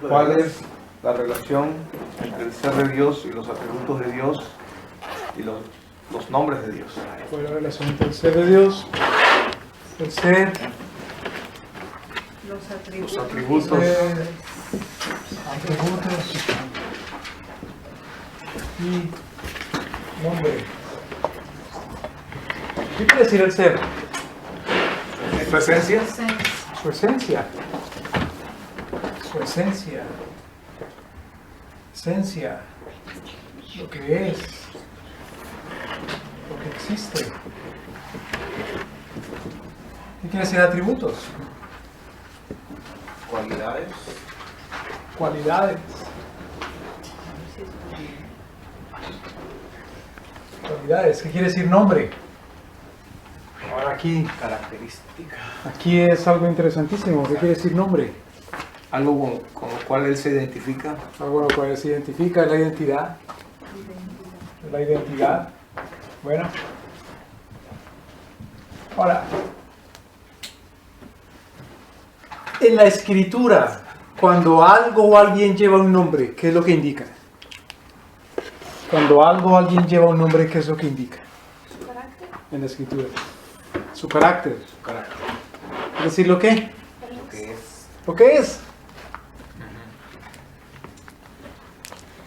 ¿Cuál es la relación entre el ser de Dios y los atributos de Dios y los nombres de Dios? ¿Cuál es la relación entre el ser de Dios, el ser, Los atributos. atributos y nombre? ¿Qué quiere decir el ser? ¿Su esencia? Su esencia. Su esencia. Esencia. Lo que es. Lo que existe. ¿Qué quiere decir atributos? Cualidades. Cualidades. Cualidades. ¿Qué quiere decir nombre? Ahora aquí es algo interesantísimo. ¿Qué quiere decir nombre? Algo con lo cual él se identifica. Algo con lo cual se identifica, es la identidad. Es la identidad. Bueno. Ahora, en la escritura, cuando algo o alguien lleva un nombre, ¿qué es lo que indica? Cuando algo o alguien lleva un nombre, ¿qué es lo que indica? Su carácter. En la escritura. Su carácter. Su carácter. Es decir, ¿lo qué? Lo que es. ¿Lo que es?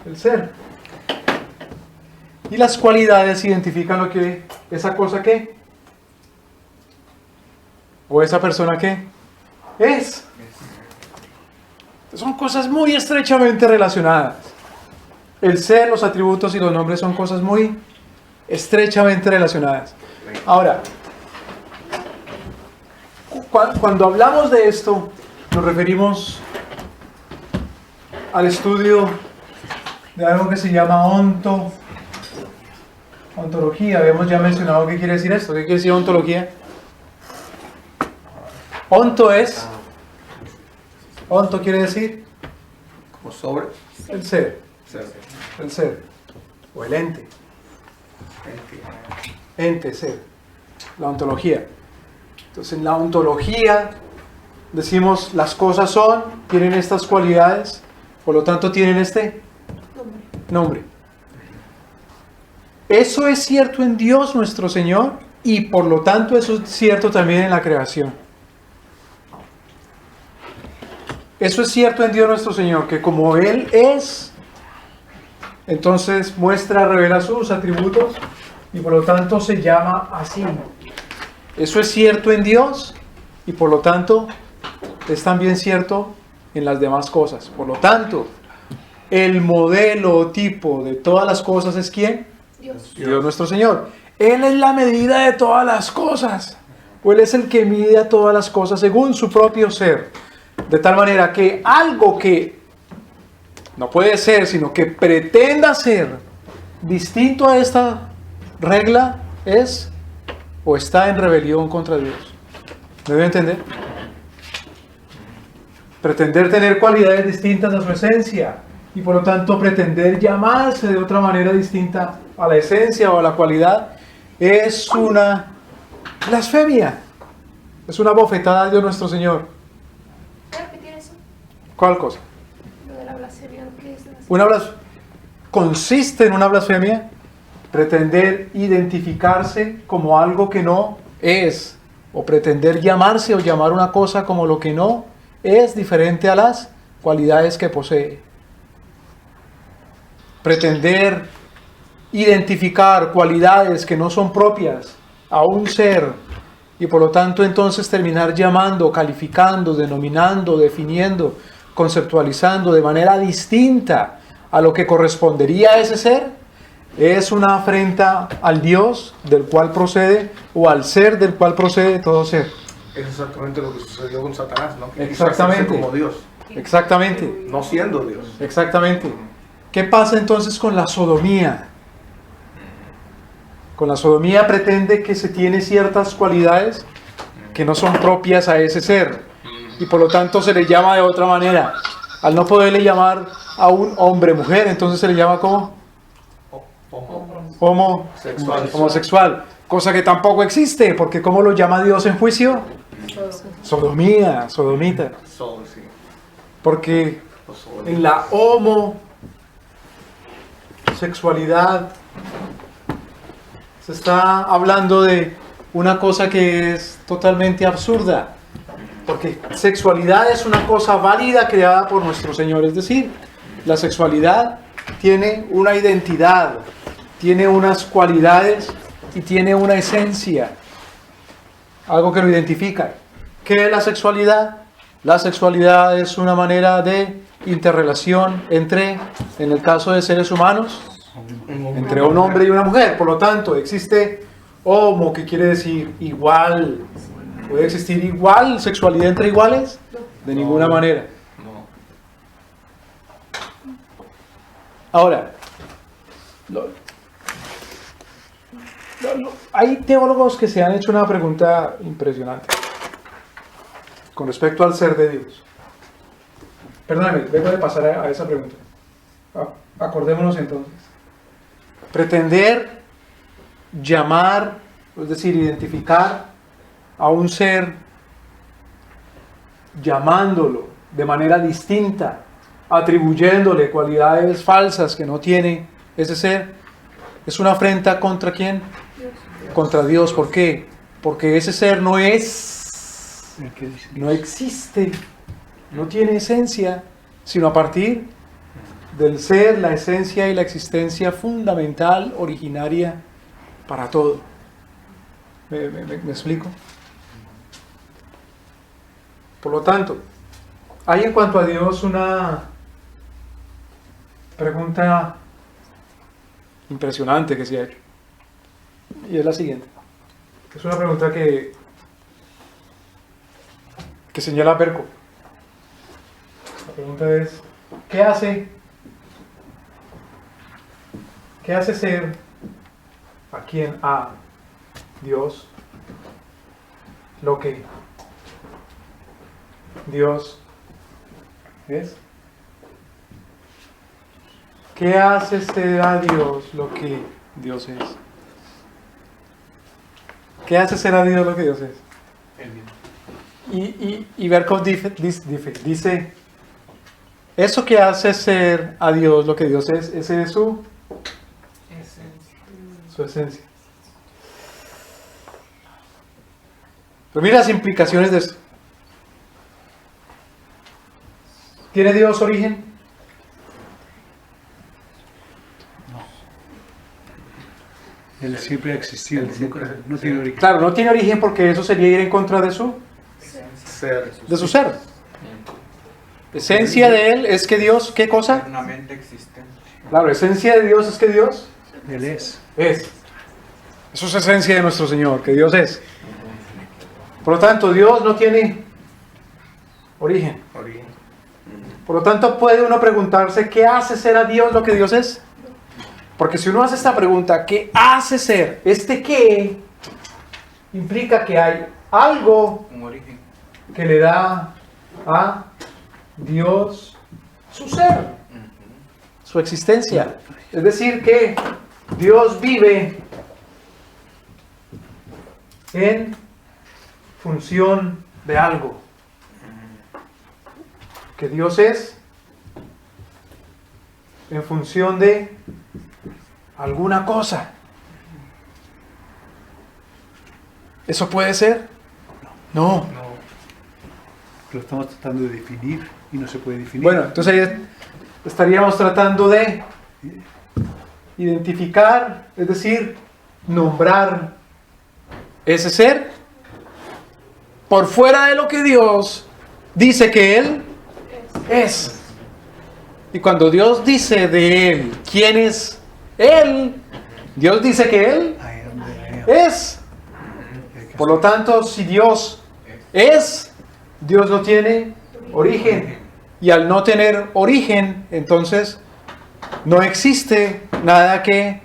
El ser. Y las cualidades identifican lo que esa cosa qué. O esa persona qué es. Son cosas muy estrechamente relacionadas. El ser, los atributos y los nombres son cosas muy estrechamente relacionadas. Ahora, cuando hablamos de esto, nos referimos al estudio de algo que se llama ontología. Habíamos ya mencionado qué quiere decir esto. ¿Qué quiere decir ontología? Onto quiere decir Como sobre. el ser. Ser. El ser. O el ente. Ente, ser. La ontología. Entonces, en la ontología decimos las cosas son, tienen estas cualidades, por lo tanto tienen este nombre. Eso es cierto en Dios nuestro Señor y por lo tanto eso es cierto también en la creación. Eso es cierto en Dios nuestro Señor, que como Él es, entonces muestra, revela sus atributos y por lo tanto se llama así. Eso es cierto en Dios y por lo tanto es también cierto en las demás cosas. Por lo tanto, el modelo o tipo de todas las cosas es ¿quién? Dios nuestro Señor. Él es la medida de todas las cosas. O Él es el que mide a todas las cosas según su propio ser. De tal manera que algo que no puede ser, sino que pretenda ser distinto a esta regla es o está en rebelión contra Dios. ¿Me debe entender? Pretender tener cualidades distintas a su esencia y por lo tanto pretender llamarse de otra manera distinta a la esencia o a la cualidad es una blasfemia. Es una bofetada de Dios nuestro Señor. ¿Puedes repetir eso? ¿Cuál cosa? Lo de la blasfemia, ¿qué es? Consiste en una blasfemia pretender identificarse como algo que no es, o pretender llamarse o llamar una cosa como lo que no es diferente a las cualidades que posee. Pretender identificar cualidades que no son propias a un ser y por lo tanto entonces terminar llamando, calificando, denominando, definiendo, conceptualizando de manera distinta a lo que correspondería a ese ser, es una afrenta al Dios del cual procede o al ser del cual procede todo ser. Es exactamente lo que sucedió con Satanás, ¿no? Que Exactamente. quiso hacerse como Dios, Exactamente. no siendo Dios. Exactamente. ¿Qué pasa entonces con la sodomía? Con la sodomía pretende que se tiene ciertas cualidades que no son propias a ese ser y por lo tanto se le llama de otra manera. Al no poderle llamar a un hombre mujer, entonces se le llama como homosexual, cosa que tampoco existe, porque ¿cómo lo llama Dios en juicio? Sodomía, sodomita. Sí. Porque en la homosexualidad se está hablando de una cosa que es totalmente absurda. Porque sexualidad es una cosa válida creada por nuestro Señor. Es decir, la sexualidad tiene una identidad, tiene unas cualidades y tiene una esencia. Algo que lo identifica. ¿Qué es la sexualidad? La sexualidad es una manera de interrelación entre, en el caso de seres humanos, entre un hombre y una mujer. Por lo tanto, existe homo, que quiere decir igual. ¿Puede existir igual sexualidad entre iguales? De ninguna manera. No. Ahora, hay teólogos que se han hecho una pregunta impresionante con respecto al ser de Dios. Perdóname, vengo de pasar a esa pregunta. Acordémonos entonces. Pretender llamar, es decir, identificar a un ser llamándolo de manera distinta, atribuyéndole cualidades falsas que no tiene ese ser, es una afrenta ¿contra quién? Dios. Contra Dios. ¿Por qué? Porque ese ser no existe, no tiene esencia, sino a partir del ser, la esencia y la existencia fundamental, originaria para todo. ¿Me explico? Por lo tanto, hay en cuanto a Dios una pregunta impresionante que se ha hecho. Y es la siguiente. Es una pregunta que señala Berko. La pregunta es, ¿qué hace ser a quien a Dios lo que Dios es? ¿Qué hace ser a Dios lo que Dios es? ¿Qué hace ser a Dios lo que Dios es? Y Berkov dice, eso que hace ser a Dios lo que Dios es, ese es su esencia. Pero mira las implicaciones de esto. ¿Tiene Dios origen? Él siempre ha existido, no tiene origen. Claro, no tiene origen porque eso sería ir en contra de su ser. Esencia de Él es que Dios, ¿qué cosa? Eternamente existente. Claro, esencia de Dios es que Dios Él es. es. Eso es esencia de nuestro Señor, que Dios es. Por lo tanto, Dios no tiene origen. Por lo tanto, puede uno preguntarse, ¿qué hace ser a Dios lo que Dios es? Porque si uno hace esta pregunta, ¿qué hace ser? ¿Qué? Implica que hay algo Un origen. que le da a Dios su ser, su existencia. Es decir, que Dios vive en función de algo. Que Dios es en función de alguna cosa. ¿Eso puede ser? No. Lo estamos tratando de definir y no se puede definir. Bueno, entonces ahí estaríamos tratando de identificar, es decir, nombrar ese ser por fuera de lo que Dios dice que Él es. Y cuando Dios dice de Él, ¿quién es Él? Dios dice que Él es. Por lo tanto, si Dios es, Dios no tiene origen. Y al no tener origen, entonces no existe nada que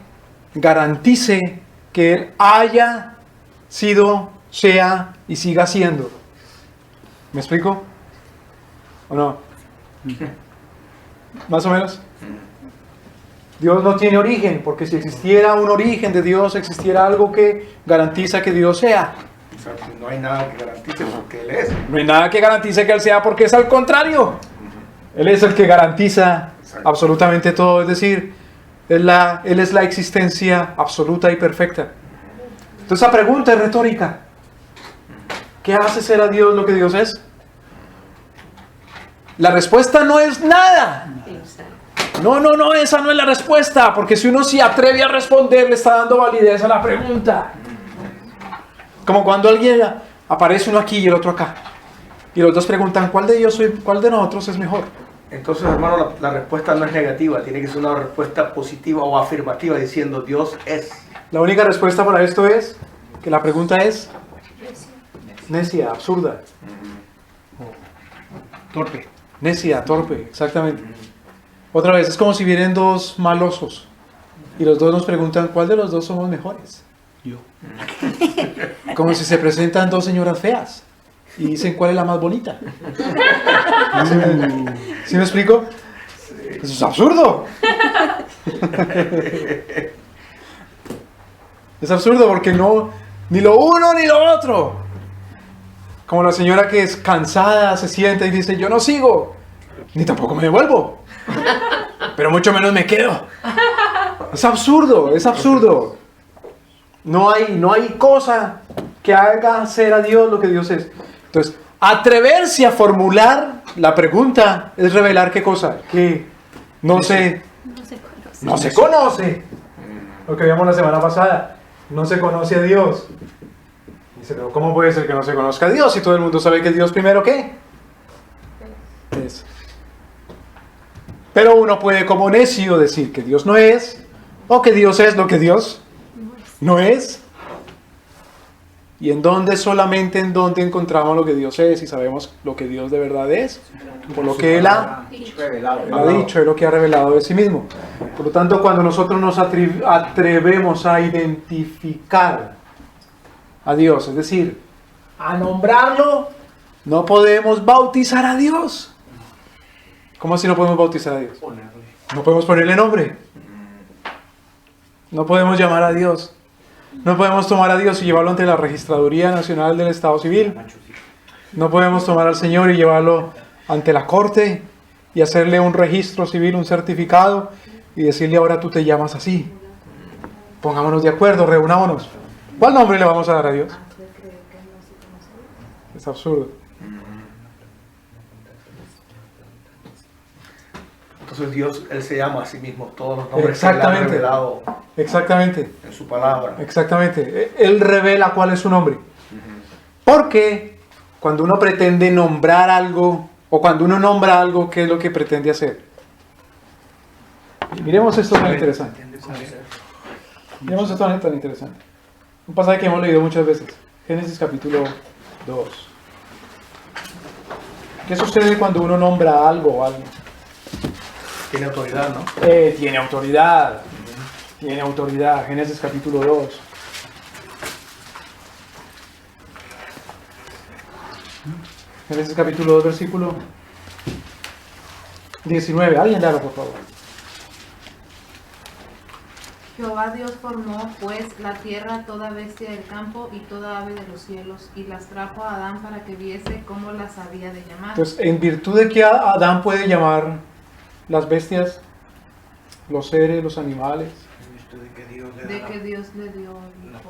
garantice que Él haya sido, sea y siga siendo. ¿Me explico? ¿O no? ¿Más o menos? Dios no tiene origen, porque si existiera un origen de Dios, existiera algo que garantiza que Dios sea. O sea, no hay nada que garantice porque Él es. No hay nada que garantice que Él sea, porque es al contrario. Él es el que garantiza absolutamente todo, es decir, Él es la existencia absoluta y perfecta. Entonces esa pregunta es retórica. ¿Qué hace ser a Dios lo que Dios es? La respuesta no es nada. No, esa no es la respuesta, porque si uno se atreve a responder, le está dando validez a la pregunta. Como cuando alguien aparece uno aquí y el otro acá, y los dos preguntan, ¿cuál de nosotros es mejor? Entonces, hermano, la respuesta no es negativa, tiene que ser una respuesta positiva o afirmativa diciendo Dios es. La única respuesta para esto es que la pregunta es necia, absurda. Torpe. Necia, torpe, exactamente. Otra vez, es como si vienen dos malosos y los dos nos preguntan, ¿cuál de los dos somos mejores? Yo. Como si se presentan dos señoras feas y dicen, ¿cuál es la más bonita? ¿Sí me explico? Eso es absurdo. Es absurdo porque no, ni lo uno ni lo otro. Como la señora que es cansada, se sienta y dice, yo no sigo, ni tampoco me devuelvo, pero mucho menos me quedo. Es absurdo, es absurdo. No hay cosa que haga ser a Dios lo que Dios es. Entonces, atreverse a formular la pregunta es revelar qué cosa, que no se conoce. Lo que vimos la semana pasada, no se conoce a Dios. Dice, pero ¿cómo puede ser que no se conozca a Dios si todo el mundo sabe que Dios primero qué es? Pero uno puede como necio decir que Dios no es, o que Dios es lo que Dios no es. ¿Y solamente en dónde encontramos lo que Dios es y sabemos lo que Dios de verdad es? Por lo que Él ha dicho, es lo que ha revelado de sí mismo. Por lo tanto, cuando nosotros nos atrevemos a identificar a Dios, es decir, a nombrarlo, no podemos bautizar a Dios. ¿Cómo así no podemos bautizar a Dios? No podemos ponerle nombre. No podemos llamar a Dios. No podemos tomar a Dios y llevarlo ante la Registraduría Nacional del Estado Civil. No podemos tomar al Señor y llevarlo ante la corte y hacerle un registro civil, un certificado y decirle ahora tú te llamas así. Pongámonos de acuerdo, reunámonos. ¿Cuál nombre le vamos a dar a Dios? Es absurdo. Entonces Dios, Él se llama a sí mismo todos los nombres que Él ha revelado en su palabra. Exactamente. Él revela cuál es su nombre. Porque cuando uno pretende nombrar algo, o cuando uno nombra algo, ¿qué es lo que pretende hacer? Y miremos esto tan interesante. Miremos esto tan interesante. Un pasaje que hemos leído muchas veces. Génesis capítulo 2. ¿Qué sucede cuando uno nombra algo o algo? Tiene autoridad, ¿no? Tiene autoridad. Tiene autoridad. Génesis capítulo 2. Génesis capítulo 2, versículo 19. Alguien léalo, por favor. Jehová Dios formó, pues, la tierra, toda bestia del campo y toda ave de los cielos, y las trajo a Adán para que viese cómo las había de llamar. Entonces, ¿en virtud de que Adán puede llamar las bestias, los seres, los animales? De que Dios le dio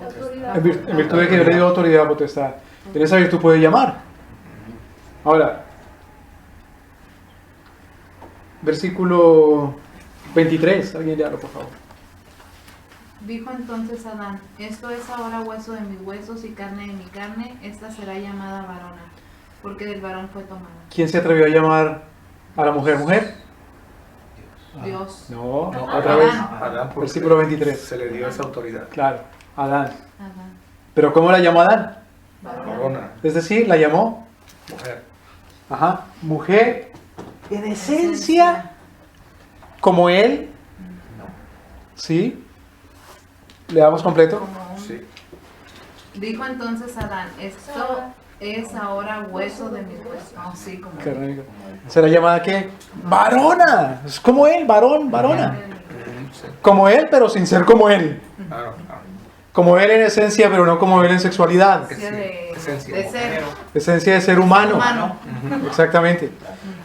autoridad. En virtud de que Dios le dio autoridad, potestad. En esa virtud puede llamar. Ahora, versículo 23. Alguien léalo, por favor. Dijo entonces Adán, esto es ahora hueso de mis huesos y carne de mi carne, esta será llamada varona, porque del varón fue tomada. ¿Quién se atrevió a llamar a la mujer mujer? Dios. No, No, otra vez. Adán, porque Versículo 23. se le dio esa autoridad. Claro, Adán. Adán. ¿Pero cómo la llamó Adán? Varona, Es decir, la llamó, mujer. mujer en esencia, como él. ¿Sí? ¿Le damos completo? Sí. Dijo entonces Adán, esto es ahora hueso de mis huesos. Oh, sí, como Qué rico. ¿Será llamada qué? Varona. Es como él, varón, varona. Sí. Como él, pero sin ser como él. Claro, claro. Como él en esencia, pero no como él en sexualidad. de Esencia. ser. Esencia de ser humano. Humano. Exactamente.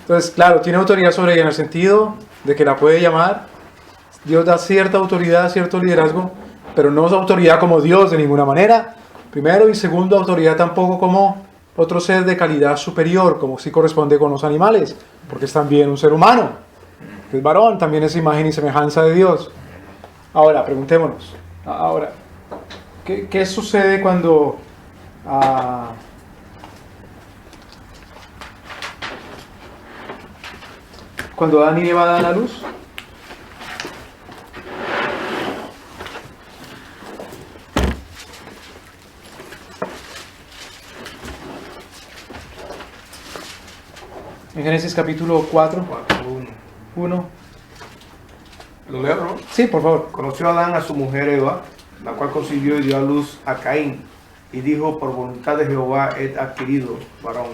Entonces, claro, tiene autoridad sobre ella en el sentido de que la puede llamar. Dios da cierta autoridad, cierto liderazgo, pero no es autoridad como Dios de ninguna manera. Primero, y segundo, autoridad tampoco como otro ser de calidad superior, como sí corresponde con los animales, porque es también un ser humano. Es varón, también es imagen y semejanza de Dios. Ahora, preguntémonos. Ahora, ¿qué sucede cuando Adán y Eva dan a luz? En Génesis capítulo 4, 1. ¿Lo leo, no? Sí, por favor. Conoció Adán a su mujer Eva, la cual concibió y dio a luz a Caín, y dijo, por voluntad de Jehová he adquirido varón.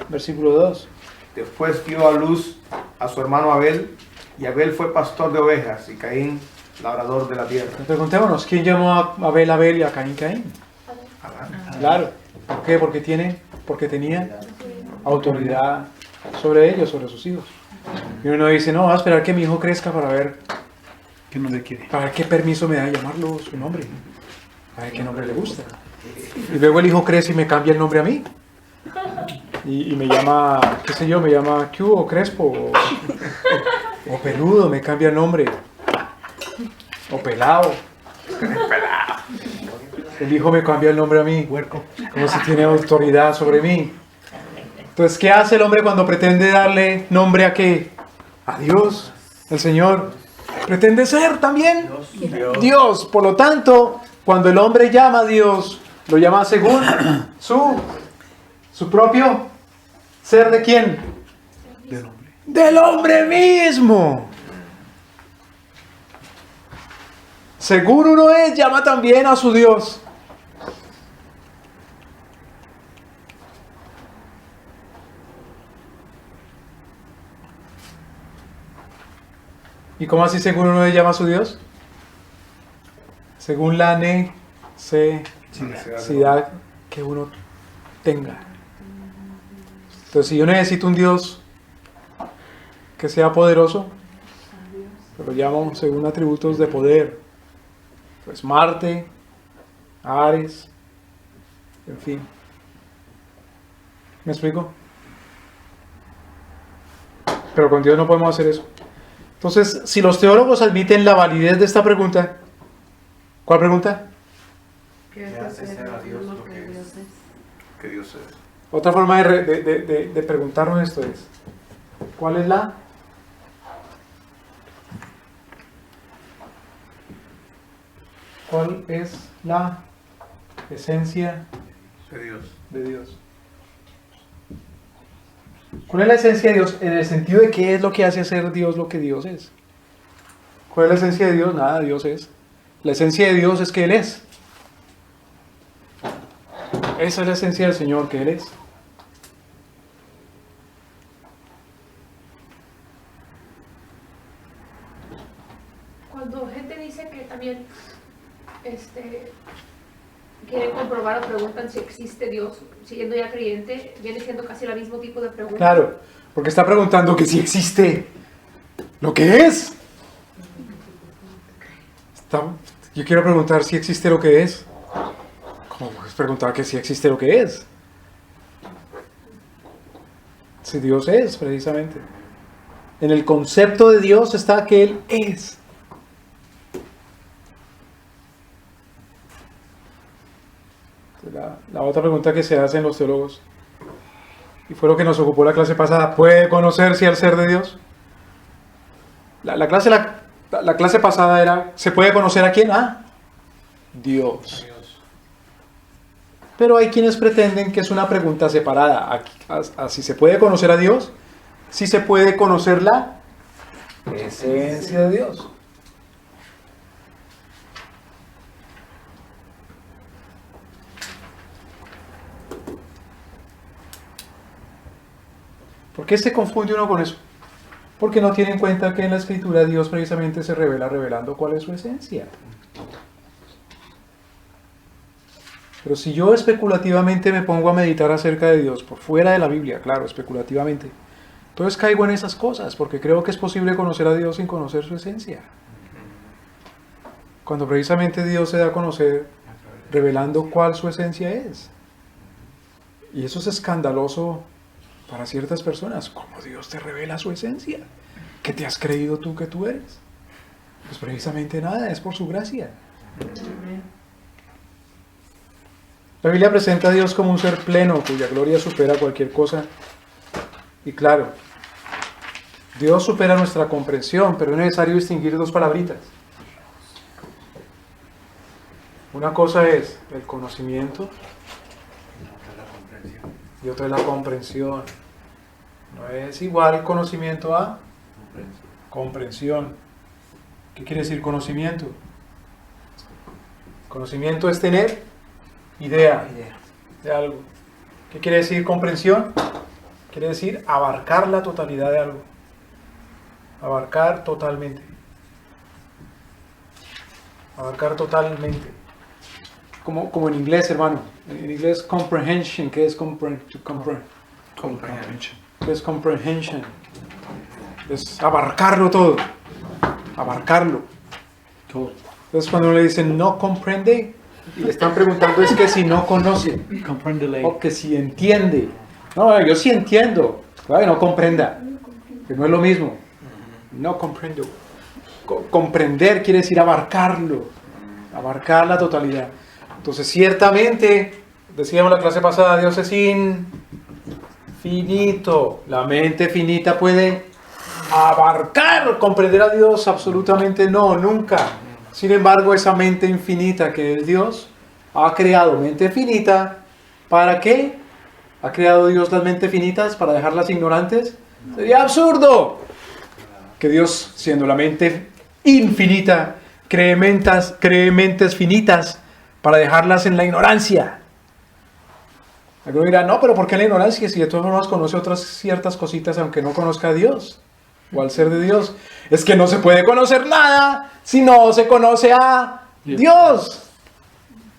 Versículo 2. Después dio a luz a su hermano Abel, y Abel fue pastor de ovejas, y Caín labrador de la tierra. Preguntémonos, ¿quién llamó a Abel Abel y a Caín Caín? Adán. Claro. ¿Por qué? Porque tenía autoridad sobre ellos, sobre sus hijos. Y uno dice, no, va a esperar que mi hijo crezca para ver ¿Qué no le quiere? para ver qué permiso me da de llamarlo su nombre, a ver qué nombre le gusta. Y luego el hijo crece y me cambia el nombre a mí. Y me llama, qué sé yo, me llama Q o Crespo o Peludo, me cambia el nombre. O Pelado. El hijo me cambia el nombre a mí, Huerco. como si tiene autoridad sobre mí. Entonces, ¿qué hace el hombre cuando pretende darle nombre a qué? A Dios, el Señor. Pretende ser también Dios. Por lo tanto, cuando el hombre llama a Dios, lo llama según su propio ser de quién? Del hombre. Del hombre mismo. Según uno es, llama también a su Dios. ¿Y cómo así según uno es, llama a su Dios? Según la necesidad que uno tenga. Entonces, si yo necesito un Dios que sea poderoso, lo llamo según atributos de poder. Pues Marte, Ares, en fin. ¿Me explico? Pero con Dios no podemos hacer eso. Entonces, si los teólogos admiten la validez de esta pregunta, ¿cuál pregunta? ¿Qué hace ser a Dios lo que Dios es? Que Dios es. Otra forma de preguntarnos esto es, ¿cuál es la esencia De Dios. de Dios? ¿Cuál es la esencia de Dios? En el sentido de qué es lo que hace ser Dios lo que Dios es. ¿Cuál es la esencia de Dios? Nada, Dios es. La esencia de Dios es que Él es. Esa es la esencia del Señor, que Él es. Cuando gente dice que también quieren comprobar o preguntan si existe Dios, siendo ya creyente, viene siendo casi el mismo tipo de pregunta. Claro, porque está preguntando que si existe lo que es. Yo quiero preguntar si existe lo que es. ¿Cómo puedes preguntar que si existe lo que es? Si Dios es, precisamente. En el concepto de Dios está que Él es. La otra pregunta que se hacen los teólogos, y fue lo que nos ocupó la clase pasada, ¿puede conocerse al ser de Dios? La clase pasada era, ¿se puede conocer a quién? A Dios. Pero hay quienes pretenden que es una pregunta separada. Si se puede conocer a Dios, si se puede conocer la esencia de Dios. ¿Por qué se confunde uno con eso? Porque no tiene en cuenta que en la Escritura Dios precisamente se revela revelando cuál es su esencia. Pero si yo especulativamente me pongo a meditar acerca de Dios, por fuera de la Biblia, claro, especulativamente, Entonces caigo en esas cosas porque creo que es posible conocer a Dios sin conocer su esencia. Cuando precisamente Dios se da a conocer revelando cuál su esencia es. Y eso es escandaloso para ciertas personas. ¿Cómo Dios te revela su esencia? ¿Qué te has creído tú que tú eres? Pues precisamente nada, es por su gracia. La Biblia presenta a Dios como un ser pleno, cuya gloria supera cualquier cosa. Y claro, Dios supera nuestra comprensión, pero es necesario distinguir dos palabritas. Una cosa es el conocimiento y otra es la comprensión. No es igual conocimiento a comprensión. ¿Qué quiere decir conocimiento? Conocimiento es tener idea de algo. ¿Qué quiere decir comprensión? Quiere decir abarcar la totalidad de algo. Abarcar totalmente. Abarcar totalmente. Como en inglés, hermano. En inglés, comprehension. ¿Qué es comprehension? ¿Qué es comprehension? Es abarcarlo todo. Abarcarlo. Entonces cuando le dicen no comprende, y le están preguntando es que si no conoce. O que si entiende. No, yo sí entiendo. Claro, no comprenda. Que no es lo mismo. No comprendo. Comprender quiere decir abarcarlo. Abarcar la totalidad. Entonces, ciertamente, decíamos la clase pasada, Dios es infinito. La mente finita puede abarcar, comprender a Dios, absolutamente no, nunca. Sin embargo, esa mente infinita que es Dios, ha creado mente finita. ¿Para qué? ¿Ha creado Dios las mentes finitas para dejarlas ignorantes? Sería absurdo que Dios, siendo la mente infinita, cree mentes finitas para dejarlas en la ignorancia. Alguno dirá, no, pero ¿por qué la ignorancia? Si de todas formas conoce otras ciertas cositas aunque no conozca a Dios o al ser de Dios. Es que no se puede conocer nada si no se conoce a Dios.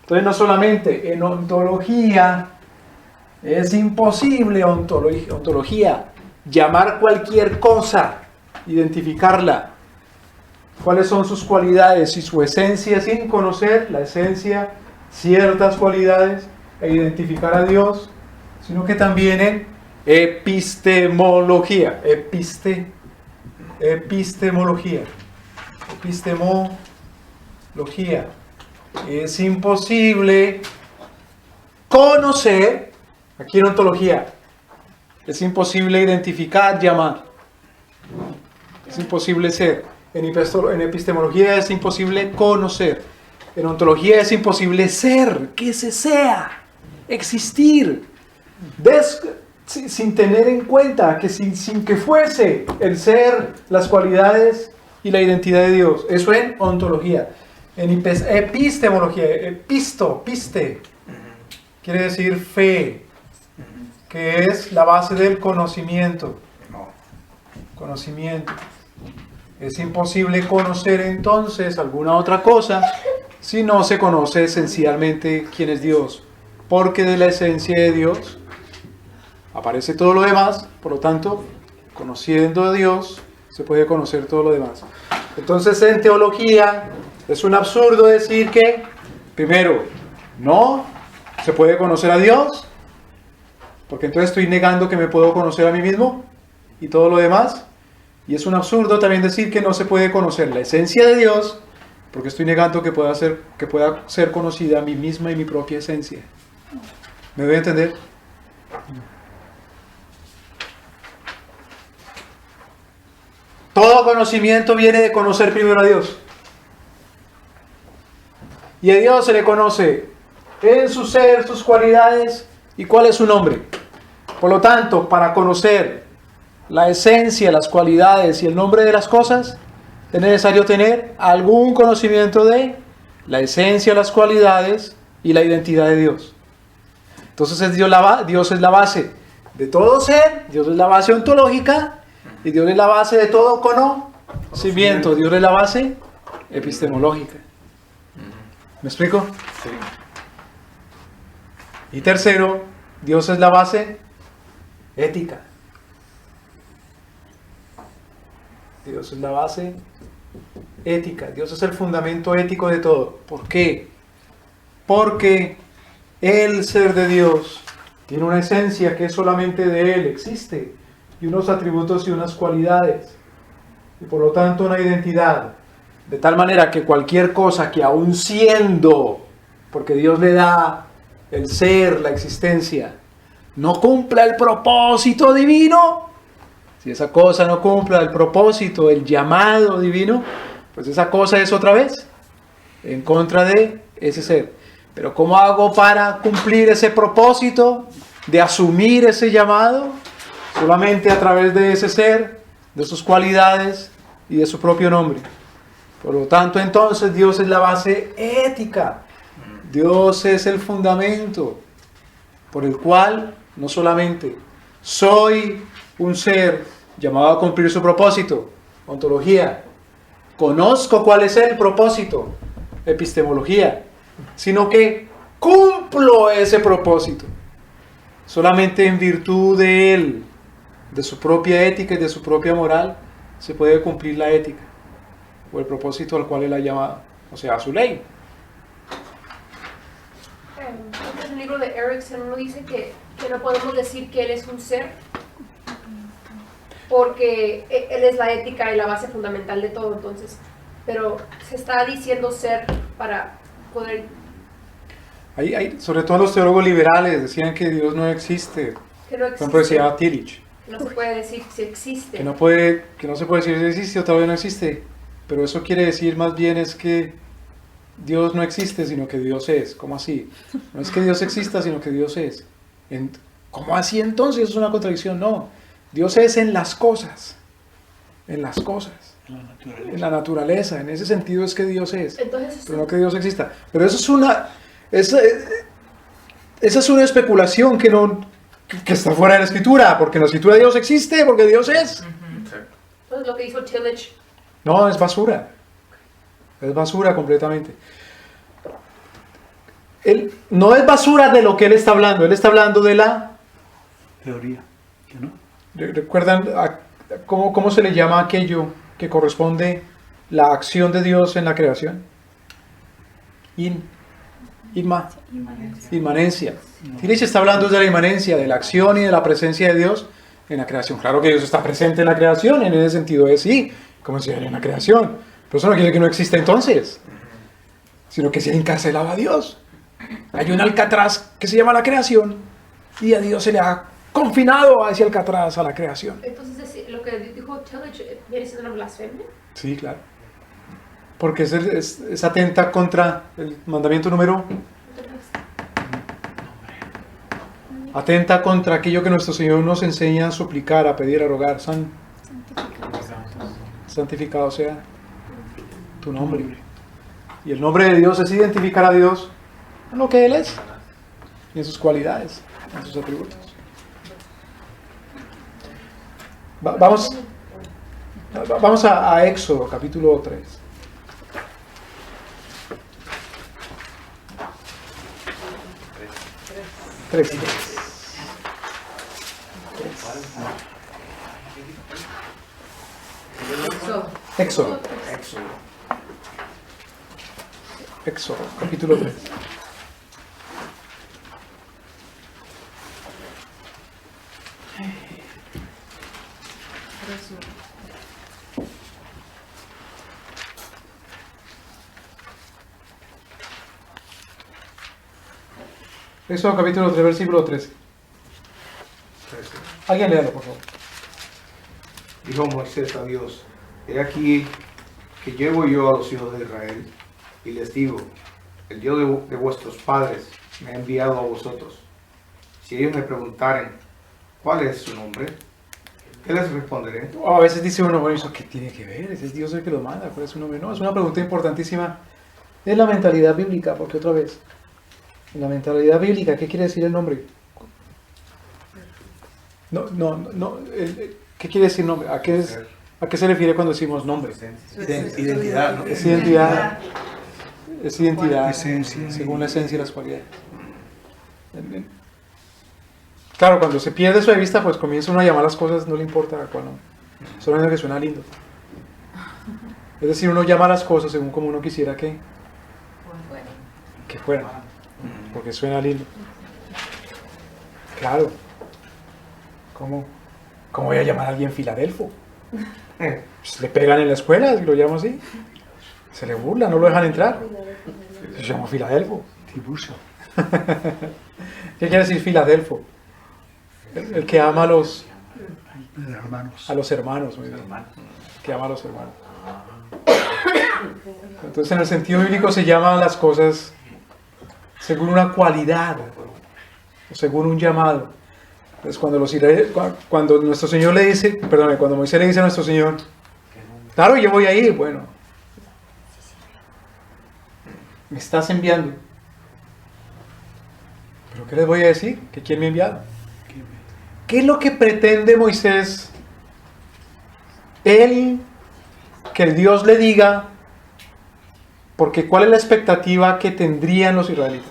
Entonces no solamente en ontología es imposible ontología llamar cualquier cosa, identificarla. ¿Cuáles son sus cualidades y su esencia sin conocer la esencia, ciertas cualidades e identificar a Dios? Sino que también en epistemología. Epistemología. Es imposible conocer, aquí en ontología, es imposible identificar, llamar. Es imposible ser. En epistemología es imposible conocer. En ontología es imposible ser, que se sea, existir. Sin tener en cuenta que sin que fuese el ser, las cualidades y la identidad de Dios. Eso en ontología. En epistemología, piste, quiere decir fe, que es la base del conocimiento. Conocimiento. Es imposible conocer entonces alguna otra cosa si no se conoce esencialmente quién es Dios. Porque de la esencia de Dios aparece todo lo demás, por lo tanto, conociendo a Dios, se puede conocer todo lo demás. Entonces, en teología, es un absurdo decir que, primero, no se puede conocer a Dios, porque entonces estoy negando que me puedo conocer a mí mismo y todo lo demás. Y es un absurdo también decir que no se puede conocer la esencia de Dios, porque estoy negando que pueda ser conocida a mí misma y mi propia esencia. ¿Me doy a entender? Todo conocimiento viene de conocer primero a Dios. Y a Dios se le conoce en su ser, sus cualidades y cuál es su nombre. Por lo tanto, para conocer la esencia, las cualidades y el nombre de las cosas, es necesario tener algún conocimiento de la esencia, las cualidades y la identidad de Dios. Entonces Dios es la base de todo ser, Dios es la base ontológica y Dios es la base de todo conocimiento. Dios es la base epistemológica. ¿Me explico? Sí. Y tercero, Dios es la base ética. Dios es la base ética. Dios es el fundamento ético de todo. ¿Por qué? Porque el ser de Dios tiene una esencia que es solamente de Él, existe, y unos atributos y unas cualidades, y por lo tanto una identidad, de tal manera que cualquier cosa que aún siendo, porque Dios le da el ser, la existencia, no cumpla el propósito divino, si esa cosa no cumpla el propósito, el llamado divino, pues esa cosa es otra vez en contra de ese ser. Pero ¿cómo hago para cumplir ese propósito de asumir ese llamado? Solamente a través de ese ser, de sus cualidades y de su propio nombre. Por lo tanto, entonces Dios es la base ética. Dios es el fundamento por el cual no solamente soy un ser llamado a cumplir su propósito, ontología, conozco cuál es el propósito, epistemología, sino que cumplo ese propósito solamente en virtud de Él, de su propia ética y de su propia moral, se puede cumplir la ética o el propósito al cual Él ha llamado, o sea, a su ley. En el libro de Erickson uno dice que no podemos decir que Él es un ser porque Él es la ética y la base fundamental de todo, entonces, pero se está diciendo ser para poder... Sobre todo los teólogos liberales decían que Dios no existe. Que no Por ejemplo, decía Tillich. No se puede decir si existe. Que no se puede decir si existe o todavía no existe. Pero eso quiere decir más bien es que Dios no existe, sino que Dios es. ¿Cómo así? No es que Dios exista, sino que Dios es. ¿Cómo así entonces? Eso es una contradicción. No. Dios es en las cosas. En las cosas. En la naturaleza. En ese sentido es que Dios es. Entonces, pero no que Dios exista. Pero eso es esa es una especulación que está fuera de la Escritura, porque en la Escritura Dios existe, porque Dios es. Entonces lo que hizo Tillich. No, es basura. Es basura completamente. No es basura de lo que él está hablando. Él está hablando de la teoría, ¿no? ¿Recuerdan cómo se le llama aquello que corresponde la acción de Dios en la creación? Inmanencia. Tillich está hablando de la inmanencia, de la acción y de la presencia de Dios en la creación. Claro que Dios está presente en la creación, en ese sentido es sí, como si en la creación. Pero eso no quiere decir que no exista entonces, sino que se ha encarcelado a Dios. Hay un Alcatraz que se llama la creación y a Dios se le ha confinado a ese Alcatraz, a la creación. Entonces, lo que dijo Tillich viene siendo una blasfemia. Sí, claro. Porque es atenta contra el mandamiento número. Atenta contra aquello que nuestro Señor nos enseña a suplicar, a pedir, a rogar. Santificado sea tu nombre. Y el nombre de Dios es identificar a Dios en lo que Él es, y en sus cualidades, en sus atributos. Vamos a Éxodo, capítulo 3. Éxodo, capítulo 3. Éxodo capítulo 3, versículo 13. Alguien léalo, por favor. Dijo Moisés a Dios: he aquí que llevo yo a los hijos de Israel y les digo: el Dios de vuestros padres me ha enviado a vosotros. Si ellos me preguntaren cuál es su nombre, ¿qué les responderé? A veces dice uno, bueno, ¿eso qué tiene que ver? Ese es Dios el que lo manda, ¿cuál es su nombre? No, es una pregunta importantísima. Es la mentalidad bíblica, porque otra vez, en la mentalidad bíblica, ¿qué quiere decir el nombre? ¿Qué quiere decir nombre? ¿A qué se refiere cuando decimos nombre? Identidad, ¿no? Es identidad. Es identidad, Esencia. según la esencia y las cualidades. Claro, cuando se pierde eso de vista, pues comienza uno a llamar las cosas, no le importa a cuál nombre. Solamente que suena lindo. Es decir, uno llama a las cosas según como uno quisiera que fueran. Porque suena lindo. Claro. ¿Cómo voy a llamar a alguien Filadelfo? Pues le pegan en la escuela si lo llamo así. Se le burla, no lo dejan entrar. Se llama Filadelfo. Tiburcio. ¿Qué quiere decir Filadelfo? El que ama a los hermanos. Muy bien. Que ama a los hermanos. Entonces, en el sentido bíblico se llaman las cosas según una cualidad o según un llamado. Entonces, cuando nuestro Señor le dice, cuando Moisés le dice a nuestro Señor, claro, yo voy a ir, bueno, me estás enviando. ¿Pero qué les voy a decir? ¿Que quién me ha enviado? ¿Qué es lo que pretende Moisés? Que Dios le diga, porque ¿cuál es la expectativa que tendrían los israelitas?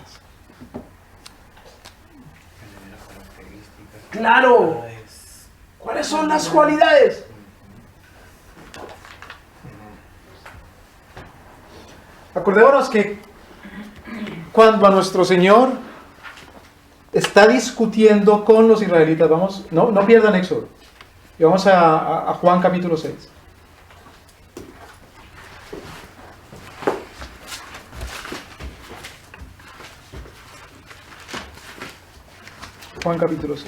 ¡Claro! ¿Cuáles son las cualidades? Acordémonos que cuando a nuestro Señor está discutiendo con los israelitas, no pierdan Éxodo, y vamos a Juan capítulo 6. Juan capítulo 6.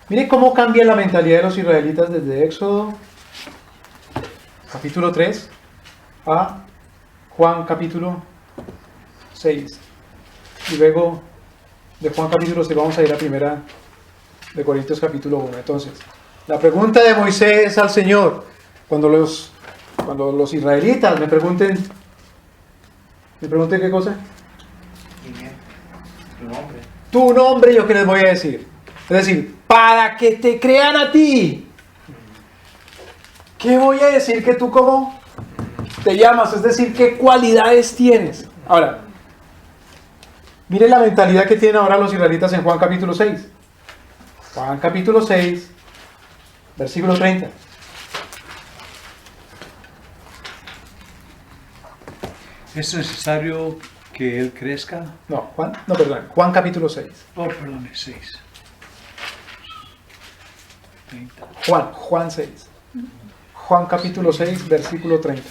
Mire cómo cambia la mentalidad de los israelitas desde Éxodo capítulo 3 a Juan capítulo 6. Y luego de Juan capítulo 6 vamos a ir a primera de Corintios capítulo 1. Entonces, la pregunta de Moisés al Señor, cuando los israelitas me pregunten ¿qué cosa? Tu nombre, ¿yo qué les voy a decir? Es decir, para que te crean a ti, ¿qué voy a decir que tú cómo te llamas? Es decir, ¿qué cualidades tienes? Ahora, mire la mentalidad que tienen ahora los israelitas en Juan capítulo 6. Juan capítulo 6, versículo 30. ¿Es necesario que él crezca? Juan capítulo 6. Oh, perdón, 6. 30. Juan 6. Juan capítulo 6, versículo 30.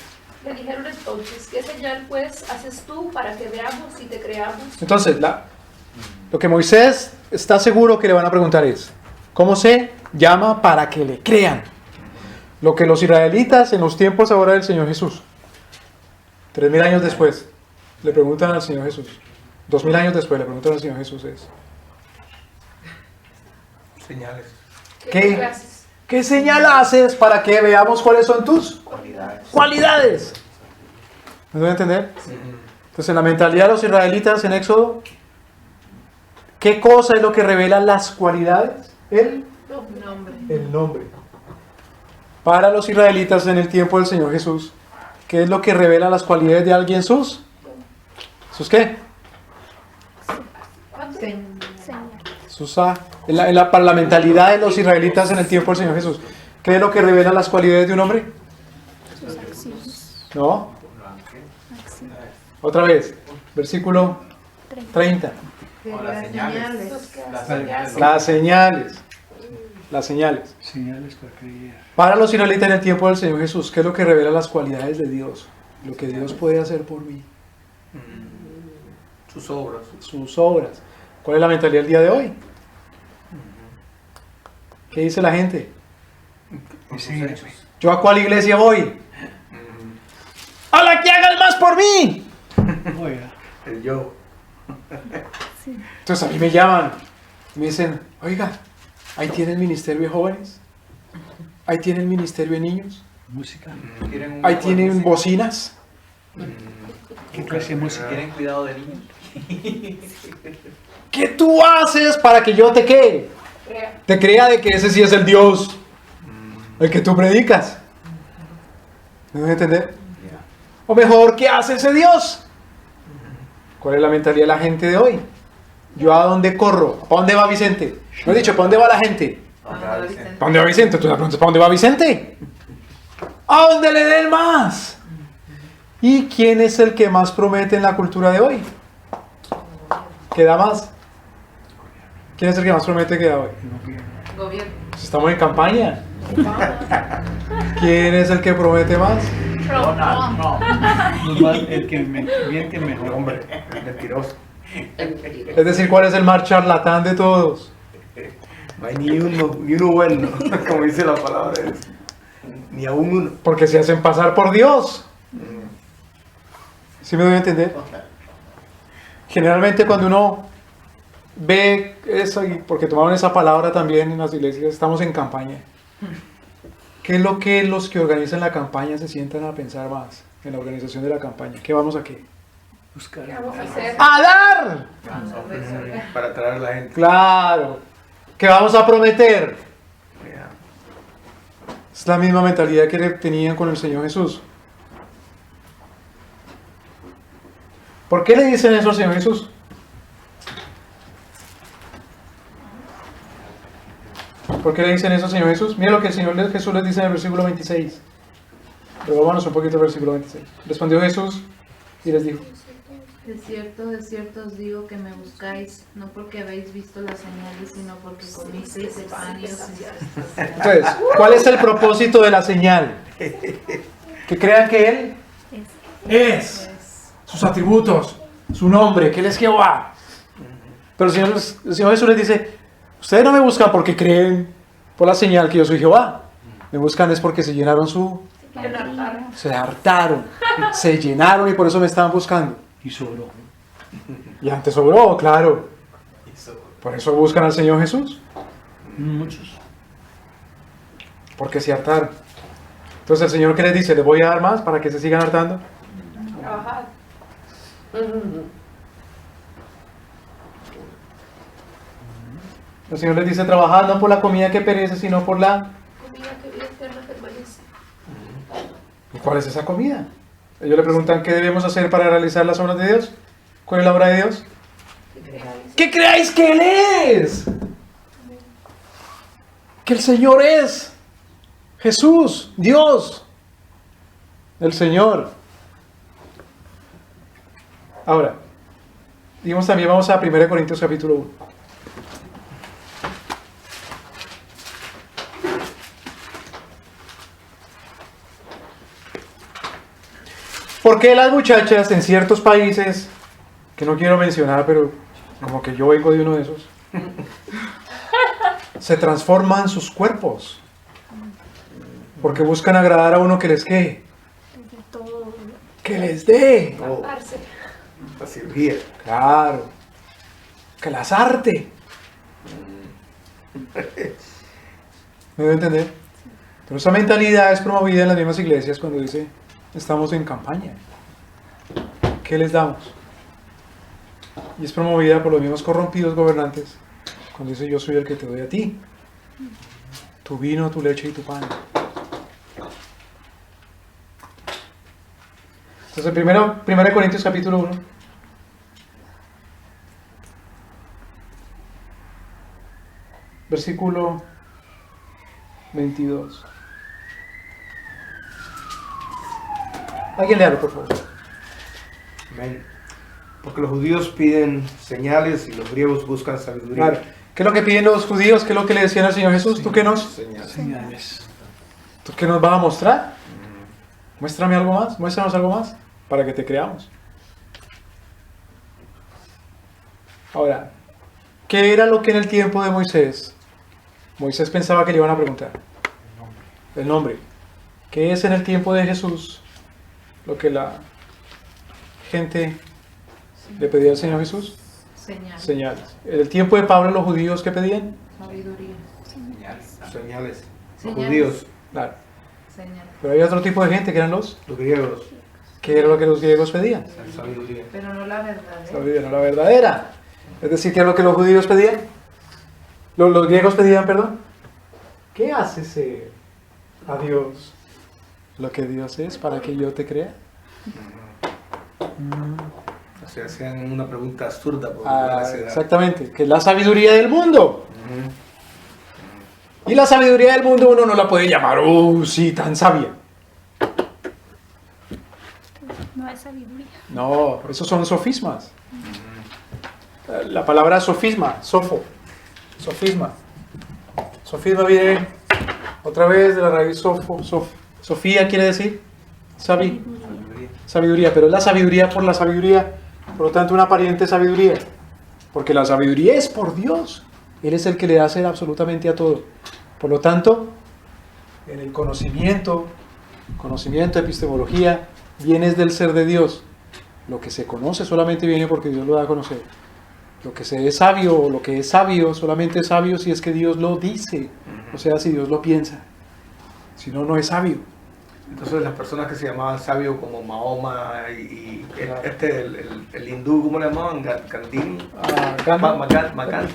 Le dijeron entonces, ¿qué señal pues haces tú para que veamos y te creamos? Entonces, lo que Moisés está seguro que le van a preguntar es, ¿cómo se llama para que le crean? Lo que los israelitas en los tiempos ahora del Señor Jesús, 3000 años después, le preguntan al Señor Jesús, 2000 años después le preguntan al Señor Jesús es, Señales. ¿Qué señal haces para que veamos cuáles son tus cualidades? ¿Me voy a entender? Entonces, en la mentalidad de los israelitas en Éxodo, ¿qué cosa es lo que revela las cualidades? El nombre. Para los israelitas en el tiempo del Señor Jesús, ¿qué es lo que revela las cualidades de alguien? ¿Sus qué? Para la mentalidad de los israelitas en el tiempo del Señor Jesús, ¿qué es lo que revela las cualidades de un hombre? Sus acciones. ¿No? Otra vez, versículo 30. Las señales. Señales para creer. Para los israelitas en el tiempo del Señor Jesús, ¿qué es lo que revela las cualidades de Dios? Lo que Dios puede hacer por mí. Sus obras. Sus obras. ¿Cuál es la mentalidad del día de hoy? ¿Qué dice la gente? ¿Yo a cuál iglesia voy? ¡A la que hagan más por mí! El yo. Entonces a mí me llaman, me dicen, oiga, ahí tiene el ministerio de jóvenes, ahí tiene el ministerio de niños, Música. ahí tienen bocinas. ¿Qué clase de música? ¿Tienen cuidado de niños? ¿Qué tú haces para que yo te crea de que ese sí es el Dios, el que tú predicas? ¿Me voy a entender? O mejor, ¿qué hace ese Dios? ¿Cuál es la mentalidad de la gente de hoy? ¿Yo a dónde corro? ¿Para dónde va Vicente? No he dicho, ¿para dónde va la gente? ¿Para dónde va Vicente? Tú le preguntas, ¿para dónde va Vicente? ¿A dónde le den más? ¿Y quién es el que más promete en la cultura de hoy? ¿Qué da más? ¿Quién es el que más promete que da hoy? Gobierno. Pues estamos en campaña. ¿Quién es el que promete más? El que miente mejor. Hombre, mentiroso. Es decir, ¿cuál es el más charlatán de todos? No hay ni uno bueno, como dice la palabra. Ni aún uno. Porque se hacen pasar por Dios. ¿Sí me doy a entender? Generalmente cuando uno ve eso, y porque tomaron esa palabra también en las iglesias, estamos en campaña. ¿Qué es lo que los que organizan la campaña se sientan a pensar más en la organización de la campaña? ¿Qué vamos a qué? ¿Qué vamos a hacer? ¡A dar! Para atraer a la gente. Claro. ¿Qué vamos a prometer? Es la misma mentalidad que tenían con el Señor Jesús. ¿Por qué le dicen eso al Señor Jesús? ¿Por qué le dicen eso al Señor Jesús? Mira lo que el Señor Jesús les dice en el versículo 26. Pero vámonos un poquito al versículo 26. Respondió Jesús y les dijo: de cierto os digo que me buscáis, no porque habéis visto las señales, sino porque comisteis el pan y os saciasteis. Entonces, ¿cuál es el propósito de la señal? Que crean que Él es. Sus atributos, su nombre, que Él es Jehová. Pero el Señor Jesús les dice: ustedes no me buscan porque creen por la señal que yo soy Jehová. Me buscan es porque se llenaron se hartaron, se llenaron y por eso me estaban buscando. Y sobró. Y antes sobró, claro. Por eso buscan al Señor Jesús. Muchos. Porque se hartaron. Entonces el Señor, ¿qué les dice? ¿Les voy a dar más para que se sigan hartando? Trabajar. El Señor les dice: trabajad no por la comida que perece, sino por la... Comida que vida eterna permanece. ¿Y cuál es esa comida? Ellos le preguntan: ¿qué debemos hacer para realizar las obras de Dios? ¿Cuál es la obra de Dios? ¿Qué creáis que Él es? Que el Señor es Jesús, Dios, el Señor. Ahora, digamos también, vamos a 1 Corintios capítulo 1. ¿Por qué las muchachas en ciertos países, que no quiero mencionar, pero como que yo vengo de uno de esos, se transforman sus cuerpos? Porque buscan agradar a uno que les ¿qué? Que les dé. Taparse. La cirugía. Claro. Que las arte. ¿Me debo entender? Pero esa mentalidad es promovida en las mismas iglesias cuando dice: estamos en campaña. ¿Qué les damos? Y es promovida por los mismos corrompidos gobernantes cuando dice: yo soy el que te doy a ti tu vino, tu leche y tu pan. Entonces, primero Corintios capítulo 1. Versículo 22. Alguien léalo, por favor. Amén. Porque los judíos piden señales y los griegos buscan sabiduría. Claro. ¿Qué es lo que piden los judíos? ¿Qué es lo que le decían al Señor Jesús? ¿Tú qué nos? Señales. ¿Tú qué nos vas a mostrar? Muéstrame algo más, muéstranos algo más para que te creamos. Ahora, ¿qué era lo que en el tiempo de Moisés pensaba que le iban a preguntar? El nombre. ¿Qué es en el tiempo de Jesús lo que la gente le pedía al Señor Jesús? Señales. En el tiempo de Pablo, los judíos, ¿qué pedían? Sabiduría. Señales. Los Señales. judíos, Claro. Señal. Pero había otro tipo de gente que eran los... los griegos, ¿Qué era lo que los griegos pedían? sabiduría. Pero no la verdad. Sabiduría, no la verdadera. Es decir, ¿qué es lo que los judíos pedían? Los griegos pedían, perdón. ¿Qué hace ser a Dios lo que Dios es para que yo te crea? O sea, hacían una pregunta absurda por la edad. Exactamente, que es la sabiduría del mundo. Y la sabiduría del mundo uno no la puede llamar, sí, tan sabia. No es sabiduría. No, esos son sofismas. La palabra sofisma, sofisma. Sofisma viene otra vez de la raíz Sofía quiere decir sabiduría, pero es la sabiduría por la sabiduría, por lo tanto una aparente sabiduría, porque la sabiduría es por Dios, Él es el que le hace absolutamente a todo. Por lo tanto, en el conocimiento, epistemología, vienes del ser de Dios. Lo que se conoce solamente viene porque Dios lo da a conocer. Lo que se es sabio, o lo que es sabio, solamente es sabio si es que Dios lo dice, o sea, si Dios lo piensa. Si no, no es sabio. Entonces las personas que se llamaban sabios como Mahoma y el hindú, ¿cómo le llamaban? Gandhi.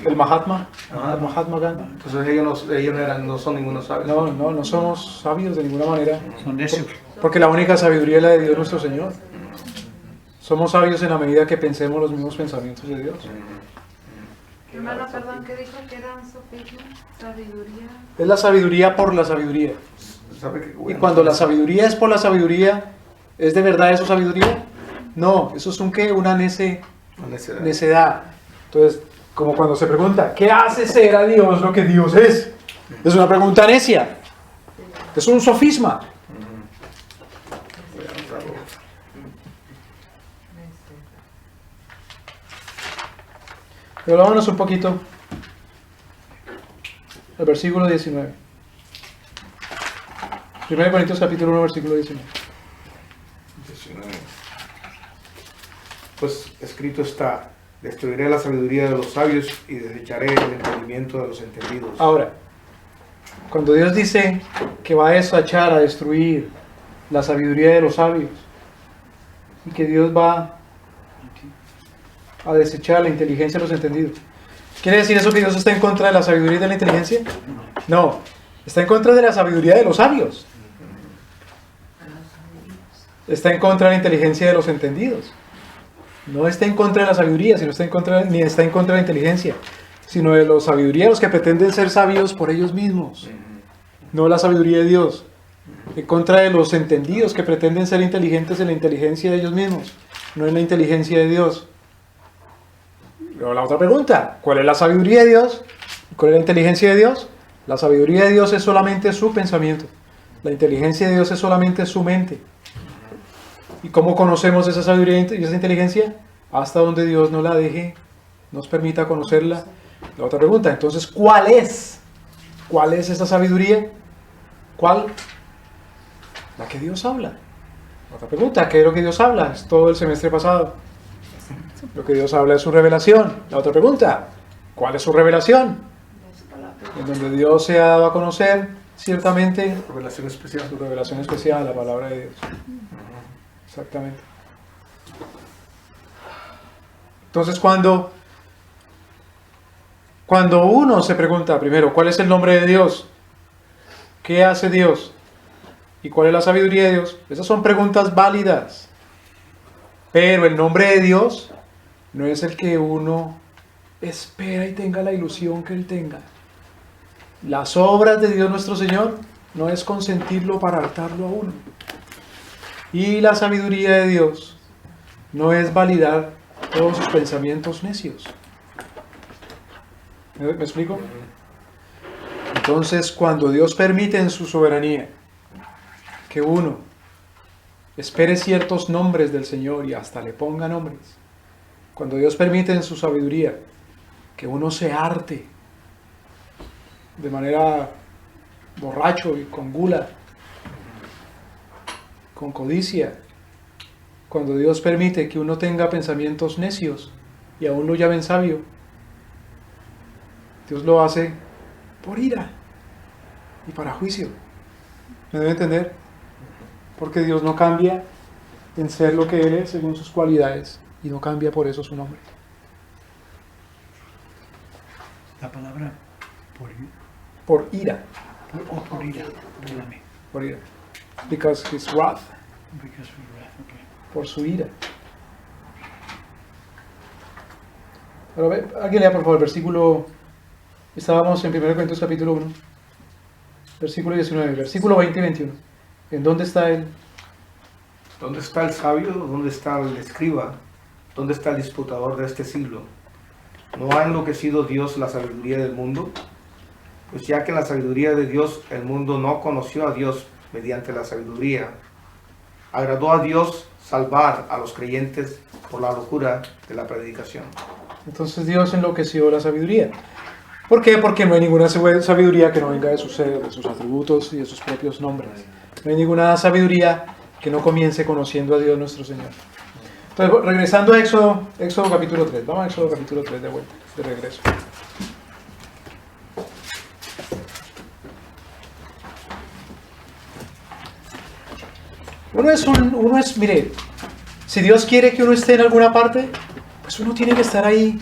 El Mahatma. Ajá. El Mahatma Gandhi. Entonces ellos no son ningunos sabios. No somos sabios de ninguna manera. Son necios. Porque la única sabiduría es la de Dios nuestro Señor. Somos sabios en la medida que pensemos los mismos pensamientos de Dios. Hermano, perdón, ¿qué dijo que era un sofisma? Sabiduría. Es la sabiduría por la sabiduría. Y cuando la sabiduría es por la sabiduría, ¿es de verdad eso sabiduría? No, eso es una necedad. Entonces, como cuando se pregunta, ¿qué hace ser a Dios lo que Dios es? Es una pregunta necia. Es un sofisma. Pero vámonos un poquito al versículo 19. 1 Corintios capítulo 1, versículo 19. Pues escrito está, destruiré la sabiduría de los sabios y desecharé el entendimiento de los entendidos. Ahora, cuando Dios dice que va a desechar, a destruir la sabiduría de los sabios, y que Dios va a desechar la inteligencia de los entendidos, ¿quiere decir eso que Dios está en contra de la sabiduría y de la inteligencia? No, está en contra de la sabiduría de los sabios. Está en contra de la inteligencia de los entendidos. No está en contra de la sabiduría, ni está en contra de la inteligencia, sino de la sabiduría de los que pretenden ser sabios por ellos mismos. No la sabiduría de Dios. En contra de los entendidos que pretenden ser inteligentes en la inteligencia de ellos mismos, no en la inteligencia de Dios. Luego la otra pregunta, ¿cuál es la sabiduría de Dios? ¿Cuál es la inteligencia de Dios? La sabiduría de Dios es solamente su pensamiento. La inteligencia de Dios es solamente su mente. ¿Y cómo conocemos esa sabiduría y esa inteligencia? Hasta donde Dios nos la deje, nos permita conocerla. La otra pregunta, entonces, ¿cuál es? ¿Cuál es esa sabiduría? ¿Cuál? La que Dios habla. La otra pregunta, ¿qué es lo que Dios habla? Es todo el semestre pasado. Lo que Dios habla es su revelación. La otra pregunta, ¿cuál es su revelación? En donde Dios se ha dado a conocer, ciertamente, Revelación especial. su revelación especial, la palabra de Dios. Exactamente. Entonces, cuando uno se pregunta primero, ¿cuál es el nombre de Dios? ¿Qué hace Dios? ¿Y cuál es la sabiduría de Dios? Esas son preguntas válidas. Pero el nombre de Dios no es el que uno espera y tenga la ilusión que Él tenga. Las obras de Dios nuestro Señor no es consentirlo para hartarlo a uno. Y la sabiduría de Dios no es validar todos sus pensamientos necios. ¿Me explico? Entonces, cuando Dios permite en su soberanía que uno espere ciertos nombres del Señor y hasta le ponga nombres, cuando Dios permite en su sabiduría que uno se harte de manera borracho y con gula, con codicia, cuando Dios permite que uno tenga pensamientos necios y aún lo llamen sabio, Dios lo hace por ira y para juicio. ¿Me debe entender? Porque Dios no cambia en ser lo que Él es según sus cualidades y no cambia por eso su nombre. La palabra Por ira. por ira. Perdóname. Por ira. Because His wrath. Because of wrath, okay. por su ira. Ahora, alguien lea por favor el versículo, estábamos en 1 Corintios capítulo 1, versículo 19, versículo 20 y 21. ¿En dónde está él? ¿Dónde está el sabio? ¿Dónde está el escriba? ¿Dónde está el disputador de este siglo? ¿No ha enloquecido Dios la sabiduría del mundo? Pues ya que en la sabiduría de Dios el mundo no conoció a Dios mediante la sabiduría, agradó a Dios salvar a los creyentes por la locura de la predicación. Entonces Dios enloqueció la sabiduría. ¿Por qué? Porque no hay ninguna sabiduría que no venga de su ser, de sus atributos y de sus propios nombres. No hay ninguna sabiduría que no comience conociendo a Dios nuestro Señor. Entonces, regresando a Éxodo capítulo 3. Vamos a Éxodo capítulo 3 de vuelta, de regreso. Mire, si Dios quiere que uno esté en alguna parte, pues uno tiene que estar ahí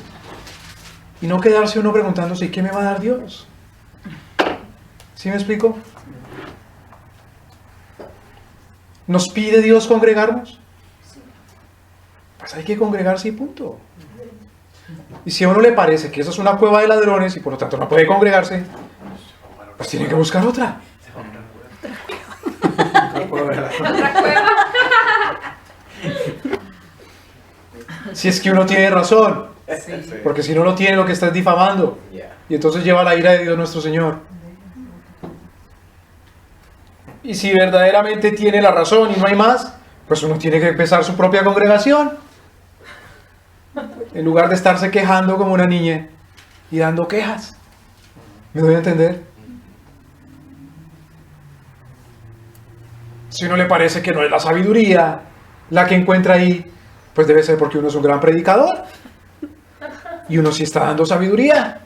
y no quedarse uno preguntándose, ¿y qué me va a dar Dios? ¿Sí me explico? ¿Nos pide Dios congregarnos? Pues hay que congregarse y punto. Y si a uno le parece que eso es una cueva de ladrones y por lo tanto no puede congregarse, pues tiene que buscar otra. Otra cueva. Si es que uno tiene razón, porque si no lo tiene, lo que está es difamando, y entonces lleva la ira de Dios nuestro Señor. Y si verdaderamente tiene la razón y no hay más, pues uno tiene que empezar su propia congregación, en lugar de estarse quejando como una niña y dando quejas. ¿Me doy a entender? Si uno le parece que no es la sabiduría la que encuentra ahí, pues debe ser porque uno es un gran predicador y uno sí está dando sabiduría.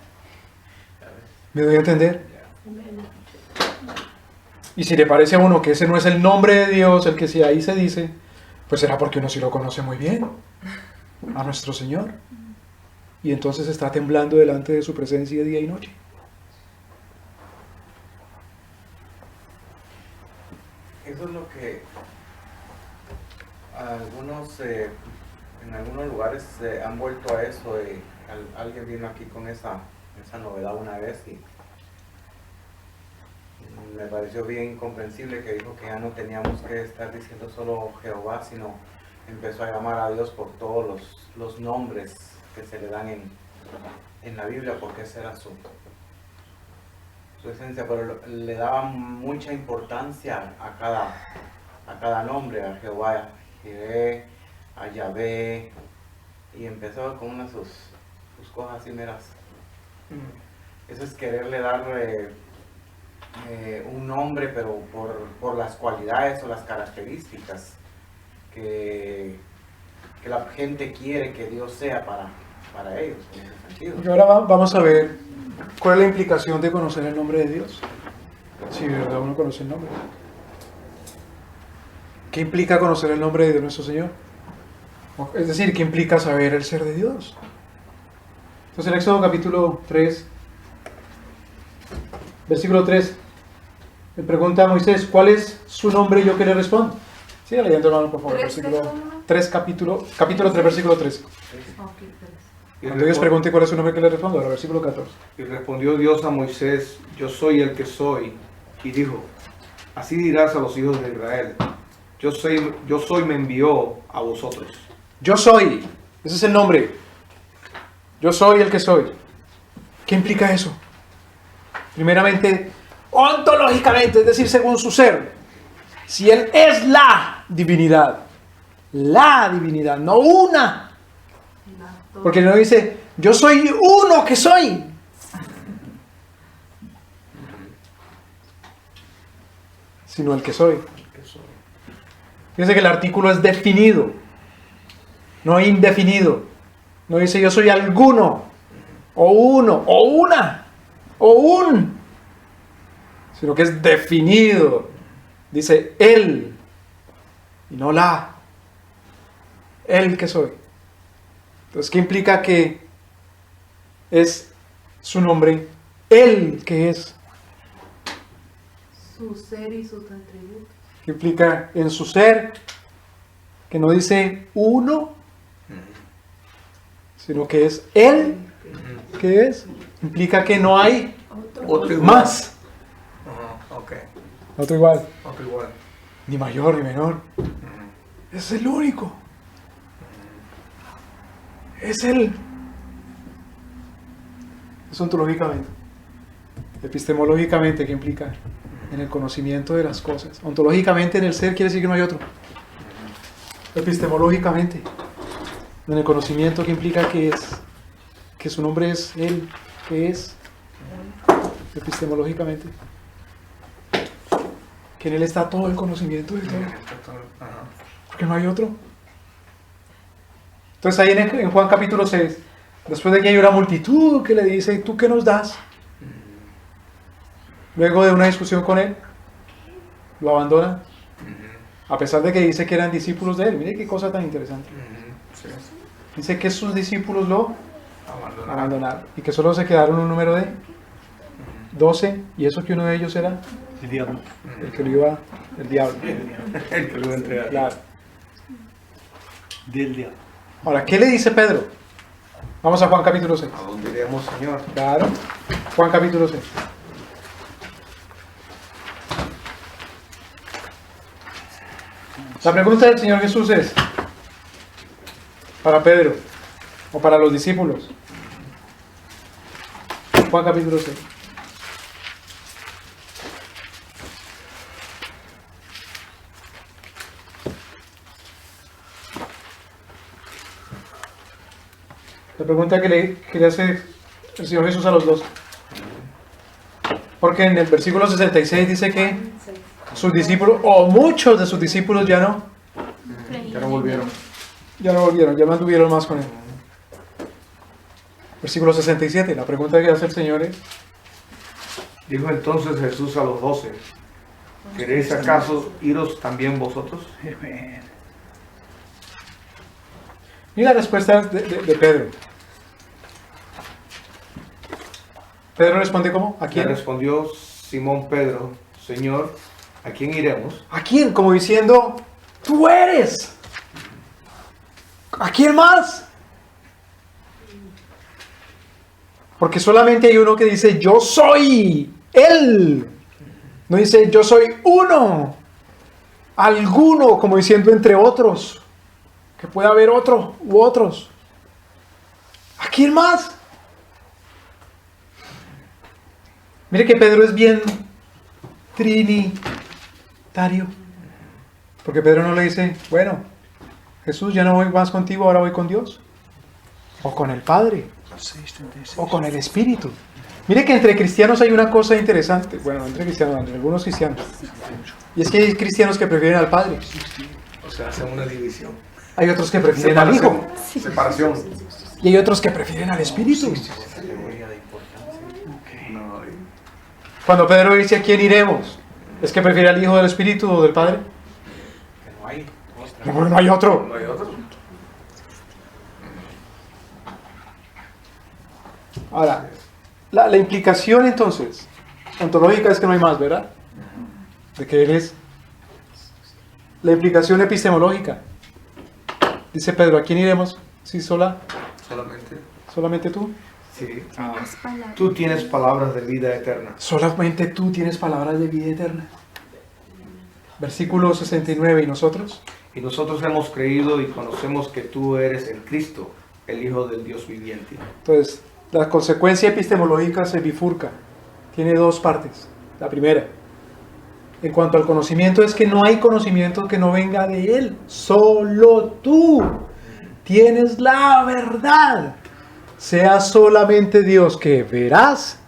¿Me doy a entender? Y si le parece a uno que ese no es el nombre de Dios, el que sí ahí se dice, pues será porque uno sí lo conoce muy bien, a nuestro Señor. Y entonces está temblando delante de su presencia día y noche. Eso es lo que algunos, en algunos lugares han vuelto a eso. Alguien vino aquí con esa novedad una vez y me pareció bien comprensible, que dijo que ya no teníamos que estar diciendo solo Jehová, sino empezó a llamar a Dios por todos los nombres que se le dan en la Biblia, porque esa era su esencia, pero le daba mucha importancia a cada nombre, a Jehová, a Jireh, a Yahvé, y empezó con unas sus cosas así meras. Eso es quererle dar un nombre, pero por las cualidades o las características que la gente quiere que Dios sea para ellos, en ese sentido. Y ahora vamos a ver cuál es la implicación de conocer el nombre de Dios. Si de verdad uno conoce el nombre. ¿Qué implica conocer el nombre de nuestro Señor? Es decir, ¿qué implica saber el ser de Dios? Entonces en Éxodo capítulo 3, versículo 3, le pregunta a Moisés, ¿cuál es su nombre? Y yo que le respondo. Siga leyendo, hermano, por favor. Versículo 3, capítulo 3, versículo 3. Cuando Dios pregunte cuál es su nombre, que le respondo. Ahora, versículo 14. Y respondió Dios a Moisés, yo soy el que soy. Y dijo, así dirás a los hijos de Israel, yo soy me envió a vosotros. Yo soy, ese es el nombre. Yo soy el que soy. ¿Qué implica eso? Primeramente, ontológicamente, es decir, según su ser. Si Él es la divinidad, no una. Porque no dice, yo soy uno que soy. Sino el que soy. Fíjense que el artículo es definido, no indefinido. No dice yo soy alguno, o uno, o una, o un. Sino que es definido. Dice él, y no la. El que soy. Entonces, ¿qué implica que es su nombre? Él que es. Su ser y sus atributos. ¿Qué implica en su ser que no dice uno, sino que es Él, ¿qué es? Implica que no hay Otro igual. más. Ajá, ok. Otro igual, Otro igual. ni mayor ni menor. Es el único. Es Él. Es ontológicamente. Epistemológicamente, ¿qué implica? En el conocimiento de las cosas. Ontológicamente, en el ser quiere decir que no hay otro. Epistemológicamente, en el conocimiento, ¿qué implica que es? Que su nombre es Él, que es epistemológicamente. Que en Él está todo el conocimiento de todo. Ajá. Porque no hay otro. Entonces ahí en Juan capítulo 6, después de que hay una multitud que le dice, ¿tú qué nos das? Luego de una discusión con él, lo abandona, a pesar de que dice que eran discípulos de él. Mire qué cosa tan interesante. Sí. Dice que sus discípulos lo Abandonar. abandonaron y que solo se quedaron un número de 12, y eso que uno de ellos era El diablo. el que lo iba, el diablo. El que lo iba a entregar. Claro. Del diablo. Ahora, ¿qué le dice Pedro? Vamos a Juan capítulo 6. ¿A dónde iremos, Señor? Claro. Juan capítulo 6. La pregunta del Señor Jesús es, para Pedro, o para los discípulos. Juan capítulo 6. La pregunta que le hace el Señor Jesús a los dos. Porque en el versículo 66 dice que sus discípulos, o muchos de sus discípulos ya no volvieron, ya no anduvieron más con él. Versículo 67, la pregunta que hace el Señor es, Dijo entonces Jesús a los 12, ¿queréis acaso iros también vosotros? mira la respuesta de Pedro. Pedro responde ¿cómo? ¿A Le quién? respondió Simón Pedro, Señor, ¿a quién iremos? ¿A quién? Como diciendo, tú eres. ¿A quién más? Porque solamente hay uno que dice, yo soy Él. No dice, yo soy uno. Alguno, como diciendo entre otros. Que pueda haber otro u otros. ¿A quién más? Mire que Pedro es bien trinitario. Porque Pedro no le dice, bueno, Jesús, ya no voy más contigo, ahora voy con Dios. O con el Padre. O con el Espíritu. Mire que entre cristianos hay una cosa interesante. Bueno, no entre cristianos, entre algunos cristianos. Y es que hay cristianos que prefieren al Padre. O sea, hacen una división. Hay otros que prefieren al Hijo. Separación. Y hay otros que prefieren al Espíritu. Categoría de importancia. No, Cuando Pedro dice, ¿a quién iremos? ¿Es que prefiere al Hijo del Espíritu o del Padre? Que no hay otra. No, porque no hay otro. no hay otro. Ahora, la implicación entonces ontológica es que no hay más, ¿verdad? De que Él es. La implicación epistemológica. Dice Pedro, ¿a quién iremos? Sí, solamente tú. Sí. Las palabras. Tú tienes palabras de vida eterna. Solamente tú tienes palabras de vida eterna. Versículo 69, ¿y nosotros? Y nosotros hemos creído y conocemos que tú eres el Cristo, el Hijo del Dios viviente. Entonces, la consecuencia epistemológica se bifurca. Tiene dos partes. La primera, en cuanto al conocimiento, es que no hay conocimiento que no venga de Él. Solo tú tienes la verdad. Sea solamente Dios que verás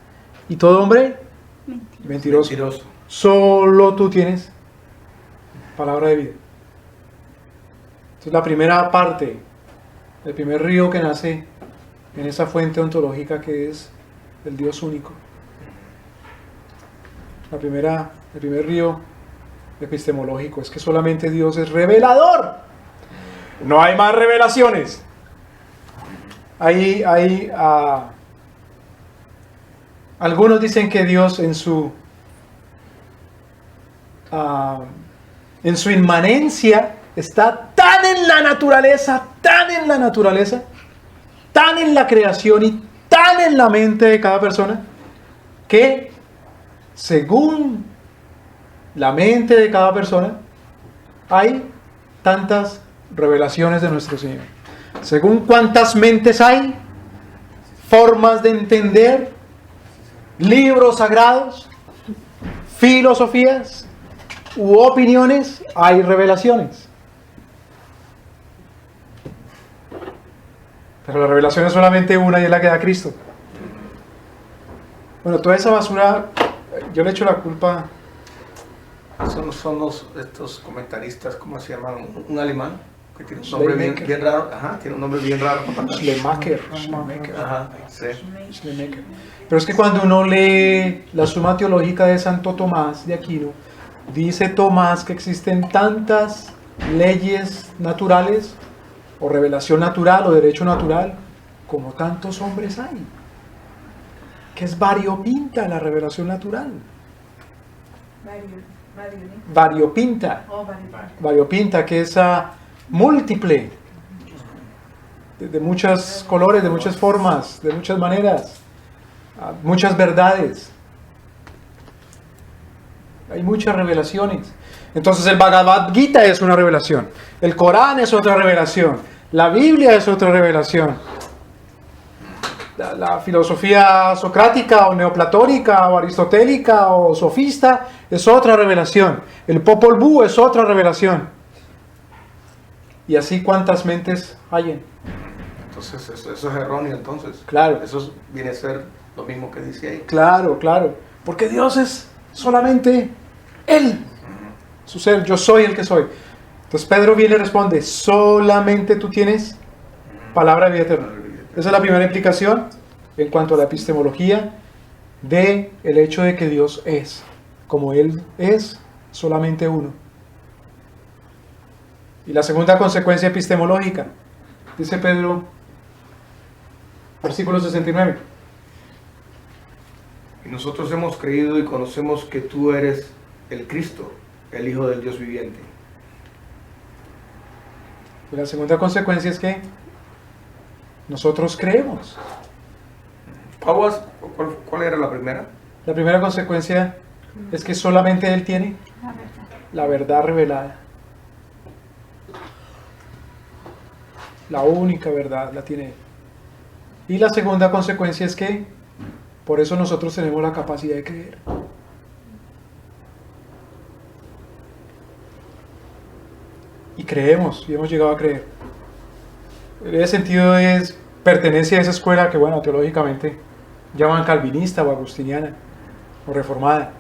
y todo hombre mentiroso. Mentiroso. Solo tú tienes palabra de vida. Entonces la primera parte, el primer río que nace en esa fuente ontológica que es el Dios único. El primer río epistemológico es que solamente Dios es revelador. No hay más revelaciones. Algunos dicen que Dios en su inmanencia está tan en la naturaleza, tan en la naturaleza, tan en la creación y tan en la mente de cada persona, que según la mente de cada persona, hay tantas revelaciones de nuestro Señor. Según cuántas mentes hay, formas de entender, libros sagrados, filosofías u opiniones, hay revelaciones. Pero la revelación es solamente una y es la que da Cristo. Bueno, toda esa basura, yo le echo la culpa. Son estos comentaristas, ¿cómo se llaman? Un alemán que tiene un nombre bien raro. Ajá, tiene un nombre bien raro. Schleiermacher. Ajá, sí. Schleiermacher. Pero es que cuando uno lee la Suma Teológica de Santo Tomás de Aquino, dice Tomás que existen tantas leyes naturales, o revelación natural, o derecho natural, como tantos hombres hay. Que es variopinta la revelación natural. Variopinta. Variopinta, que es múltiple. De muchos colores, de muchas formas, de muchas maneras. Muchas verdades. Hay muchas revelaciones. Entonces el Bhagavad Gita es una revelación. El Corán es otra revelación. La Biblia es otra revelación. La filosofía socrática o neoplatónica o aristotélica o sofista es otra revelación. El Popol Vuh es otra revelación. Y así cuántas mentes hay. Entonces eso es erróneo entonces. Claro. Eso viene a ser lo mismo que dice ahí. Claro, claro. Porque Dios es solamente Él. Su ser, yo soy el que soy. Entonces Pedro viene y responde, solamente tú tienes palabra de vida eterna. Esa es la primera implicación en cuanto a la epistemología de el hecho de que Dios es, como Él es, solamente uno. Y la segunda consecuencia epistemológica, dice Pedro, versículo 69. Y nosotros hemos creído y conocemos que tú eres el Cristo, el Hijo del Dios viviente. Y la segunda consecuencia es que nosotros creemos. ¿Cuál era la primera? La primera consecuencia es que solamente Él tiene La verdad. la verdad revelada. La única verdad la tiene Él. Y la segunda consecuencia es que por eso nosotros tenemos la capacidad de creer. Y creemos, y hemos llegado a creer. En ese sentido es pertenencia a esa escuela que, bueno, teológicamente llaman calvinista o agustiniana o reformada.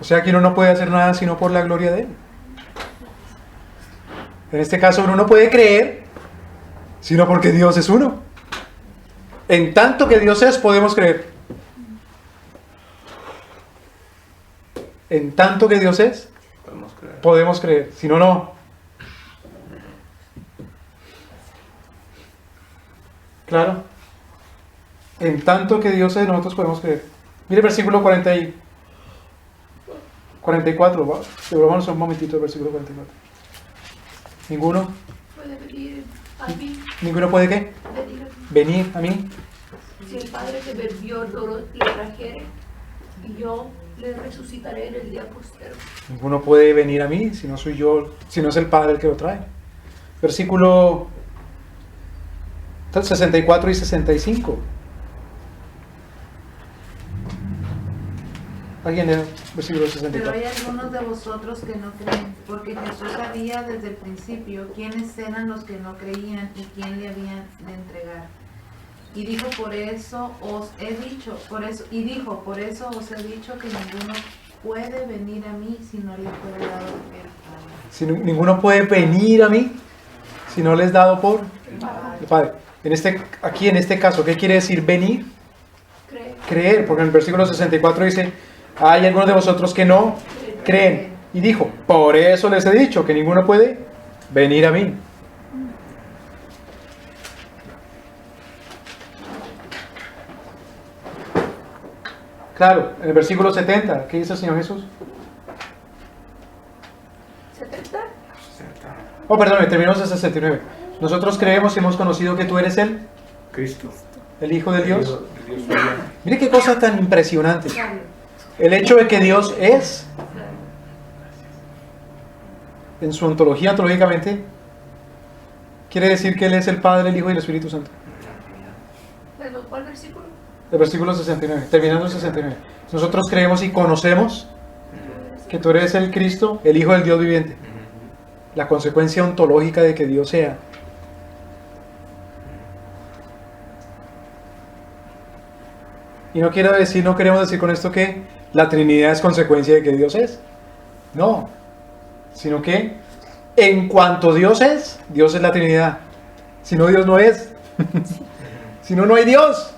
O sea que uno no puede hacer nada sino por la gloria de Él. En este caso uno no puede creer sino porque Dios es uno. En tanto que Dios es, podemos creer. En tanto que Dios es, podemos creer. Si no, no. Claro. En tanto que Dios es, nosotros podemos creer. Mire el versículo 44. Devolvámonos un momentito el versículo 44. ¿Ninguno? Puede venir a mí. ¿Ninguno puede qué? Venir Venir a mí. a mí. Si el Padre que me envió no le trajere, y yo le resucitaré en el día postero. Ninguno puede venir a mí si no soy yo, si no es el Padre el que lo trae. Versículo 64 y 65. ¿Alguien lee versículo Pero 64? hay algunos de vosotros que no creen, porque Jesús sabía desde el principio quiénes eran los que no creían y quién le habían de entregar. Y dijo, por eso os he dicho que ninguno puede venir a mí si no le fuera dado el Padre. Si ninguno puede venir a mí si no les es dado por el Padre. Aquí en este caso, ¿qué quiere decir venir? Creer, porque en el versículo 64 dice, hay algunos de vosotros que no creen. Y dijo, por eso les he dicho que ninguno puede venir a mí. Claro, en el versículo 70, ¿qué dice el Señor Jesús? 70. Oh, perdón, terminamos en 69. Nosotros creemos y hemos conocido que tú eres Cristo. el Hijo de Dios. El Dios viviente. Mire qué cosa tan impresionante. El hecho de que Dios es, en su ontología, ontológicamente, quiere decir que Él es el Padre, el Hijo y el Espíritu Santo. ¿Pero cuál versículo? El versículo 69, terminando el 69. Nosotros creemos y conocemos que tú eres el Cristo, el Hijo del Dios viviente. La consecuencia ontológica de que Dios sea. Y no quiero decir, no queremos decir con esto que la Trinidad es consecuencia de que Dios es. No. Sino que en cuanto Dios es la Trinidad. Si no, Dios no es. Si no, no hay Dios.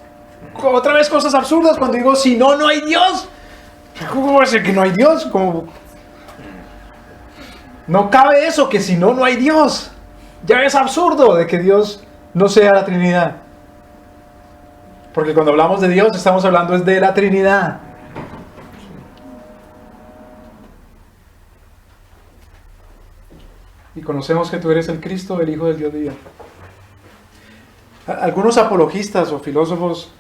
Otra vez cosas absurdas cuando digo, si no, no hay Dios. ¿Cómo va a ser que no hay Dios? ¿Cómo? No cabe eso, que si no, no hay Dios. Ya es absurdo de que Dios no sea la Trinidad. Porque cuando hablamos de Dios, estamos hablando es de la Trinidad. Y conocemos que tú eres el Cristo, el Hijo del Dios viviente. Algunos apologistas o filósofos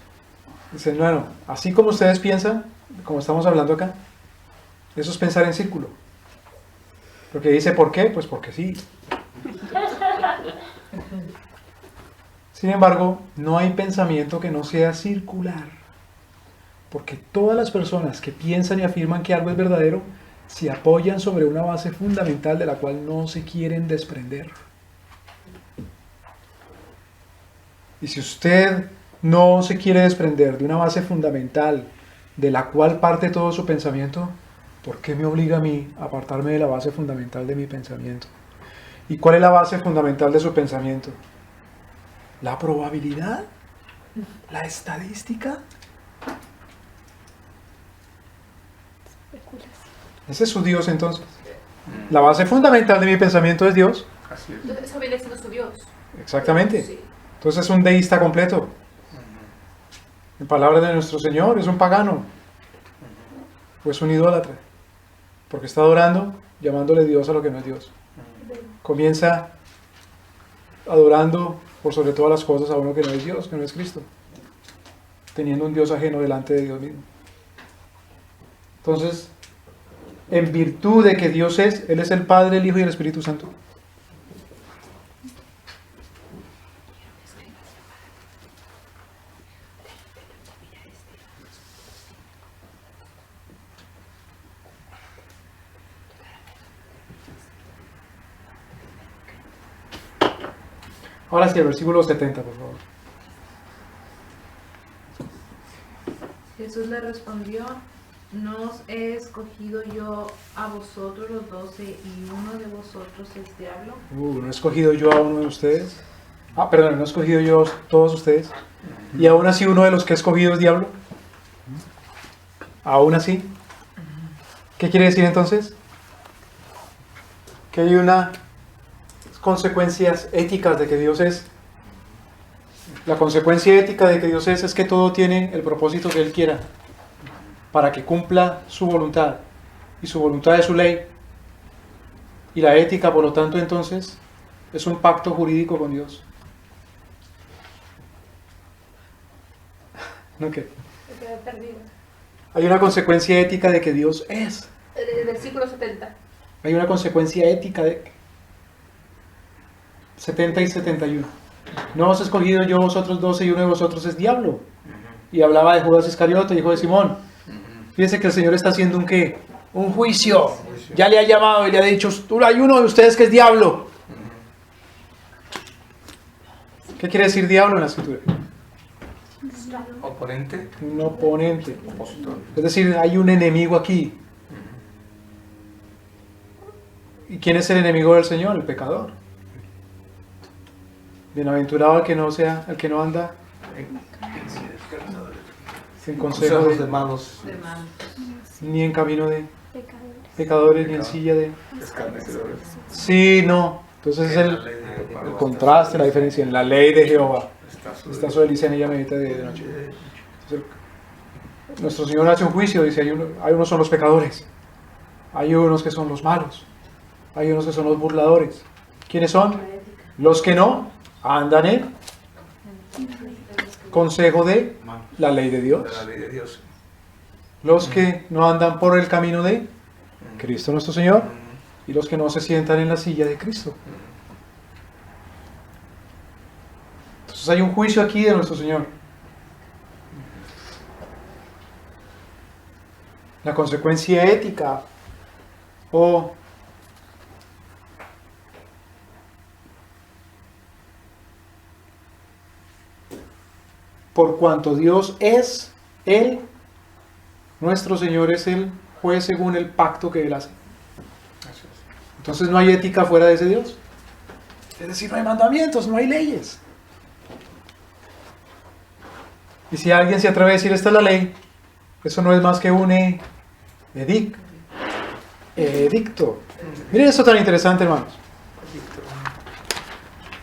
dicen, bueno, así como ustedes piensan, como estamos hablando acá, eso es pensar en círculo. Porque dice, ¿por qué? Pues porque sí. Sin embargo, no hay pensamiento que no sea circular. Porque todas las personas que piensan y afirman que algo es verdadero, se apoyan sobre una base fundamental de la cual no se quieren desprender. Y si usted no se quiere desprender de una base fundamental de la cual parte todo su pensamiento, ¿por qué me obliga a mí a apartarme de la base fundamental de mi pensamiento? ¿Y cuál es la base fundamental de su pensamiento? ¿La probabilidad? ¿La estadística? Ese es su Dios entonces. La base fundamental de mi pensamiento es Dios. Así es. Entonces, eso viene siendo su Dios. Exactamente. Sí. Entonces es un deísta completo. En palabras de nuestro Señor, es un pagano. O es un idólatra. Porque está adorando, llamándole Dios a lo que no es Dios. Comienza adorando por sobre todas las cosas a uno que no es Dios, que no es Cristo. Teniendo un Dios ajeno delante de Dios mismo. Entonces, en virtud de que Dios es, Él es el Padre, el Hijo y el Espíritu Santo. Ahora sí, el versículo 70, por favor. Jesús le respondió, ¿no os he escogido yo a vosotros los 12 y uno de vosotros es diablo? ¿No he escogido yo a uno de ustedes? Perdón, ¿no he escogido yo a todos ustedes? ¿Y aún así uno de los que he escogido es diablo? ¿Aún así? ¿Qué quiere decir entonces? Que hay unas consecuencias éticas de que Dios es. La consecuencia ética de que Dios es que todo tiene el propósito que Él quiera, para que cumpla su voluntad, y su voluntad es su ley. Y la ética, por lo tanto, entonces, es un pacto jurídico con Dios. ¿No qué? Me quedé perdido. Hay una consecuencia ética de que Dios es. El versículo 70. Hay una consecuencia ética de 70 y 71. No os he escogido yo vosotros 12 y uno de vosotros es diablo. Y hablaba de Judas Iscariote, hijo de Simón. Fíjense que el Señor está haciendo un ¿qué? Un juicio. Ya le ha llamado y le ha dicho, hay uno de ustedes que es diablo. ¿Qué quiere decir diablo en la escritura? Oponente. Un oponente. Opositor. Es decir, hay un enemigo aquí. ¿Y quién es el enemigo del Señor? El pecador. Bienaventurado el que no anda en consejo Consejos de de, malos Hermanos. ni en camino de Pecadores. pecadores, ni en silla de... escarnecedores. Sí, no. Entonces es el contraste, la diferencia. En la ley de Jehová está su delicia, en ella medita de noche. Entonces, nuestro Señor hace un juicio, dice, hay unos son los pecadores, hay unos que son los malos. hay unos que son los burladores. ¿Quiénes son? Los que no andan en consejo de la ley de De Dios. la ley de Dios. Los que no andan por el camino de Cristo nuestro Señor y los que no se sientan en la silla de Cristo. Entonces hay un juicio aquí de nuestro Señor. La consecuencia ética o por cuanto Dios es Él, nuestro Señor es el juez según el pacto que Él hace. Entonces no hay ética fuera de ese Dios. Es decir, no hay mandamientos, no hay leyes. Y si alguien se atreve a decir esta es la ley, eso no es más que un edicto. Miren esto tan interesante, hermanos.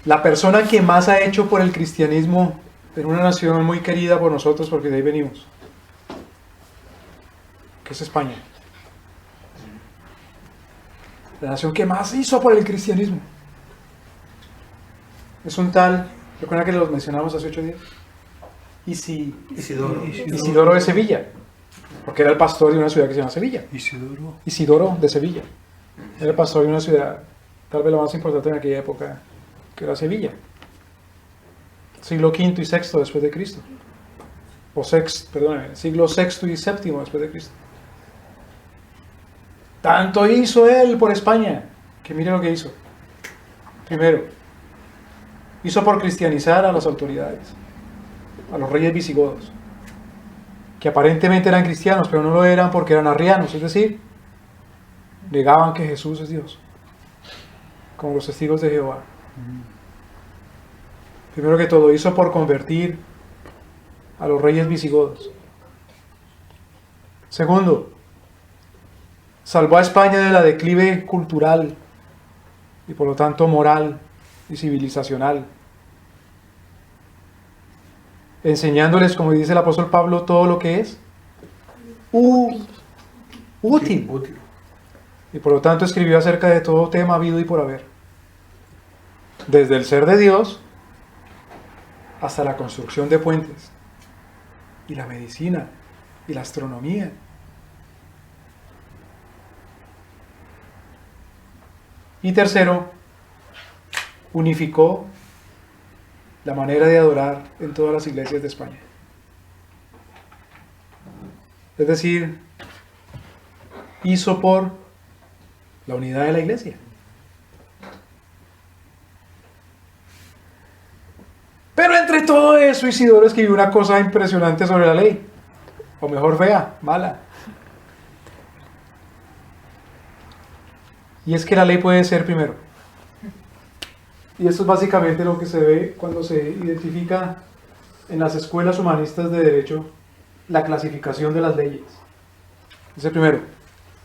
La persona que más ha hecho por el cristianismo en una nación muy querida por nosotros, porque de ahí venimos, que es España. La nación que más hizo por el cristianismo. Es un tal, ¿recuerdan que los mencionamos hace 8 días? Isidoro de Sevilla, porque era el pastor de una ciudad que se llama Sevilla. Isidoro de Sevilla. Era el pastor de una ciudad, tal vez la más importante en aquella época, que era Sevilla. Siglo V y VI después de Cristo. Siglo VI y VII después de Cristo. Tanto hizo él por España, que mire lo que hizo. Primero, hizo por cristianizar a las autoridades, a los reyes visigodos, que aparentemente eran cristianos, pero no lo eran porque eran arrianos, es decir, negaban que Jesús es Dios, como los testigos de Jehová. Primero que todo, hizo por convertir a los reyes visigodos. Segundo, salvó a España de la declive cultural y por lo tanto moral y civilizacional, enseñándoles, como dice el apóstol Pablo, todo lo que es útil. Y por lo tanto escribió acerca de todo tema habido y por haber, desde el ser de Dios hasta la construcción de puentes y la medicina y la astronomía. Y tercero, unificó la manera de adorar en todas las iglesias de España. Es decir, hizo por la unidad de la iglesia. Pero entre todo eso, Isidoro escribió una cosa impresionante sobre la ley. O mejor fea, mala. Y es que la ley puede ser primero. Y esto es básicamente lo que se ve cuando se identifica en las escuelas humanistas de derecho la clasificación de las leyes. Dice primero,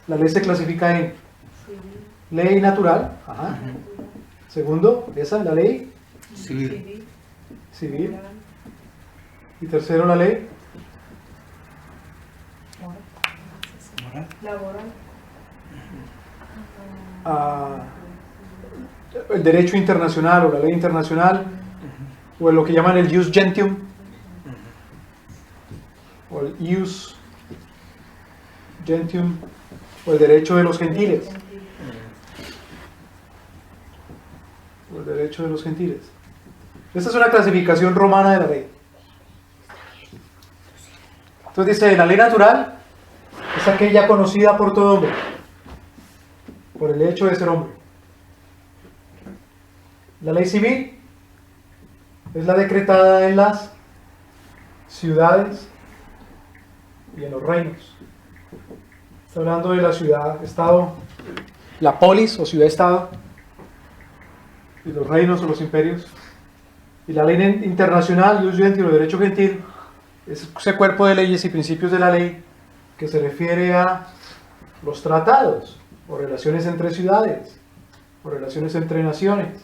la ley se clasifica en ley natural. Ajá. Segundo, la ley civil. Y tercero, la ley Laboral. El derecho internacional o la ley internacional, o lo que llaman el ius gentium, o el ius gentium, o el derecho de los gentiles. O el derecho de los gentiles. Esta es una clasificación romana de la ley. Entonces dice, la ley natural es aquella conocida por todo hombre, por el hecho de ser hombre. La ley civil es la decretada en las ciudades y en los reinos. Está hablando de la ciudad-estado, la polis o ciudad-estado, y los reinos o los imperios. Y la ley internacional, ius gentium, o derecho gentil, es ese cuerpo de leyes y principios de la ley que se refiere a los tratados, o relaciones entre ciudades, o relaciones entre naciones.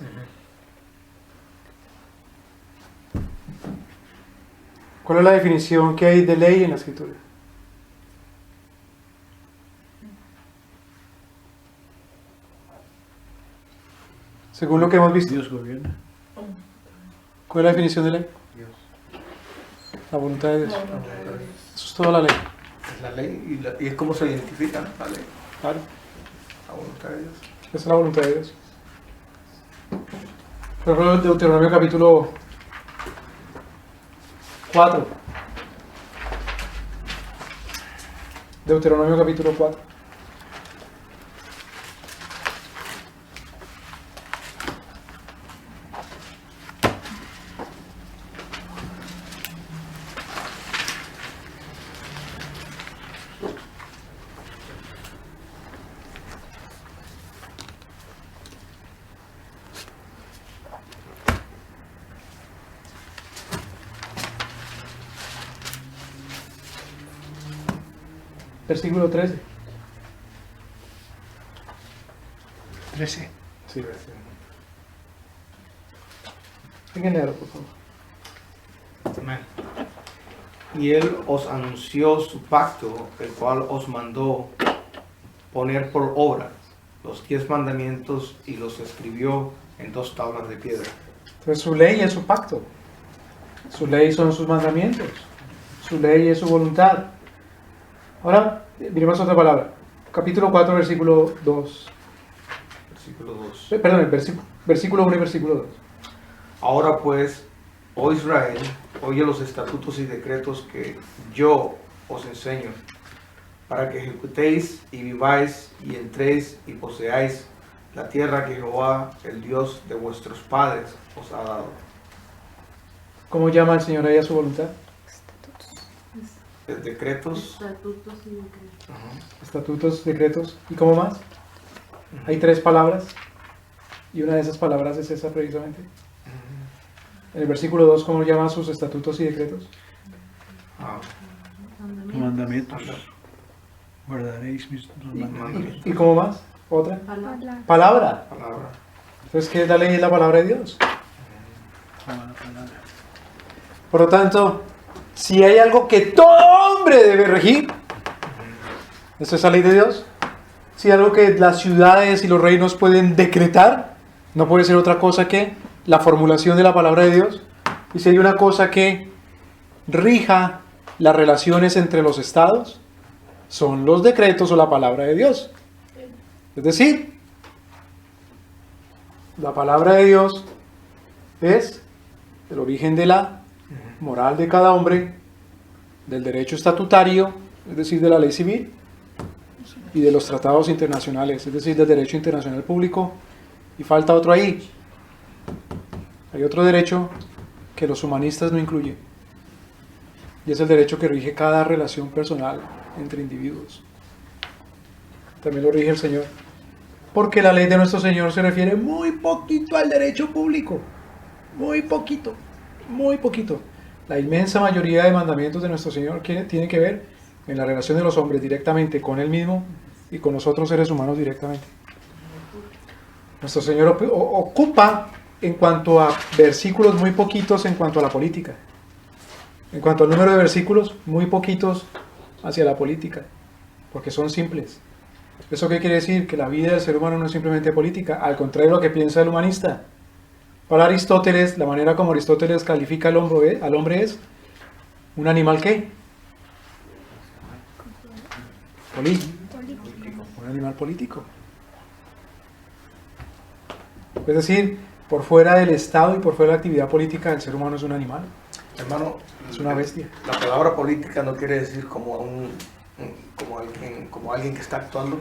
¿Cuál es la definición que hay de ley en la Escritura? según lo que hemos visto. Dios gobierna. ¿Cuál es la definición de ley? Dios. La voluntad de Dios. Eso es toda la ley. Es la ley y es como se identifica, ¿no? La ley, Claro. la voluntad de Dios. Esa es la voluntad de Dios. Por ejemplo, Deuteronomio capítulo 4. Deuteronomio capítulo 4. Versículo 13. 13. Sí. Alguien léalo, por favor. Amén. Y él os anunció su pacto, el cual os mandó poner por obra los 10 mandamientos y los escribió en 2 tablas de piedra. Entonces su ley es su pacto. Su ley son sus mandamientos. Su ley es su voluntad. Ahora, miremos otra palabra. Capítulo 4, versículo 2. Versículo 2. Perdón, el versículo 1 y versículo 2. Ahora pues, oh Israel, oye los estatutos y decretos que yo os enseño, para que ejecutéis y viváis y entréis y poseáis la tierra que Jehová, el Dios de vuestros padres, os ha dado. ¿Cómo llama el Señor ahí a su voluntad? Decretos. Estatutos y decretos. Ajá. Estatutos, decretos. ¿Y cómo más? Hay 3 palabras. Y una de esas palabras es esa precisamente. En el versículo 2, ¿cómo llama sus estatutos y decretos? Ah, Mandamientos. Guardaréis mis mandamientos. ¿Y cómo más? ¿Otra? Palabra. Palabra. palabra. Entonces, ¿qué es la ley? Es la palabra de Dios. Toma la palabra. Por lo tanto, si hay algo que todo hombre debe regir, ¿es esa ley de Dios? Si hay algo que las ciudades y los reinos pueden decretar, no puede ser otra cosa que la formulación de la palabra de Dios. Y si hay una cosa que rija las relaciones entre los estados, son los decretos o la palabra de Dios. Es decir, la palabra de Dios es el origen de la moral de cada hombre, del derecho estatutario, es decir, de la ley civil, y de los tratados internacionales, es decir, del derecho internacional público. Y falta otro ahí. Hay otro derecho que los humanistas no incluyen, y es el derecho que rige cada relación personal entre individuos. También lo rige el Señor, porque la ley de nuestro Señor se refiere muy poquito al derecho público, muy poquito, muy poquito. La inmensa mayoría de mandamientos de nuestro Señor tiene que ver en la relación de los hombres directamente con Él mismo y con los otros seres humanos directamente. Nuestro Señor ocupa en cuanto a versículos muy poquitos en cuanto a la política. En cuanto al número de versículos, muy poquitos hacia la política, porque son simples. ¿Eso qué quiere decir? Que la vida del ser humano no es simplemente política, al contrario de lo que piensa el humanista. Para Aristóteles, la manera como Aristóteles califica al hombre es un animal ¿qué? Un animal político. Es decir, por fuera del Estado y por fuera de la actividad política, el ser humano es un animal. Hermano, Es una bestia. la palabra política no quiere decir como alguien que está actuando.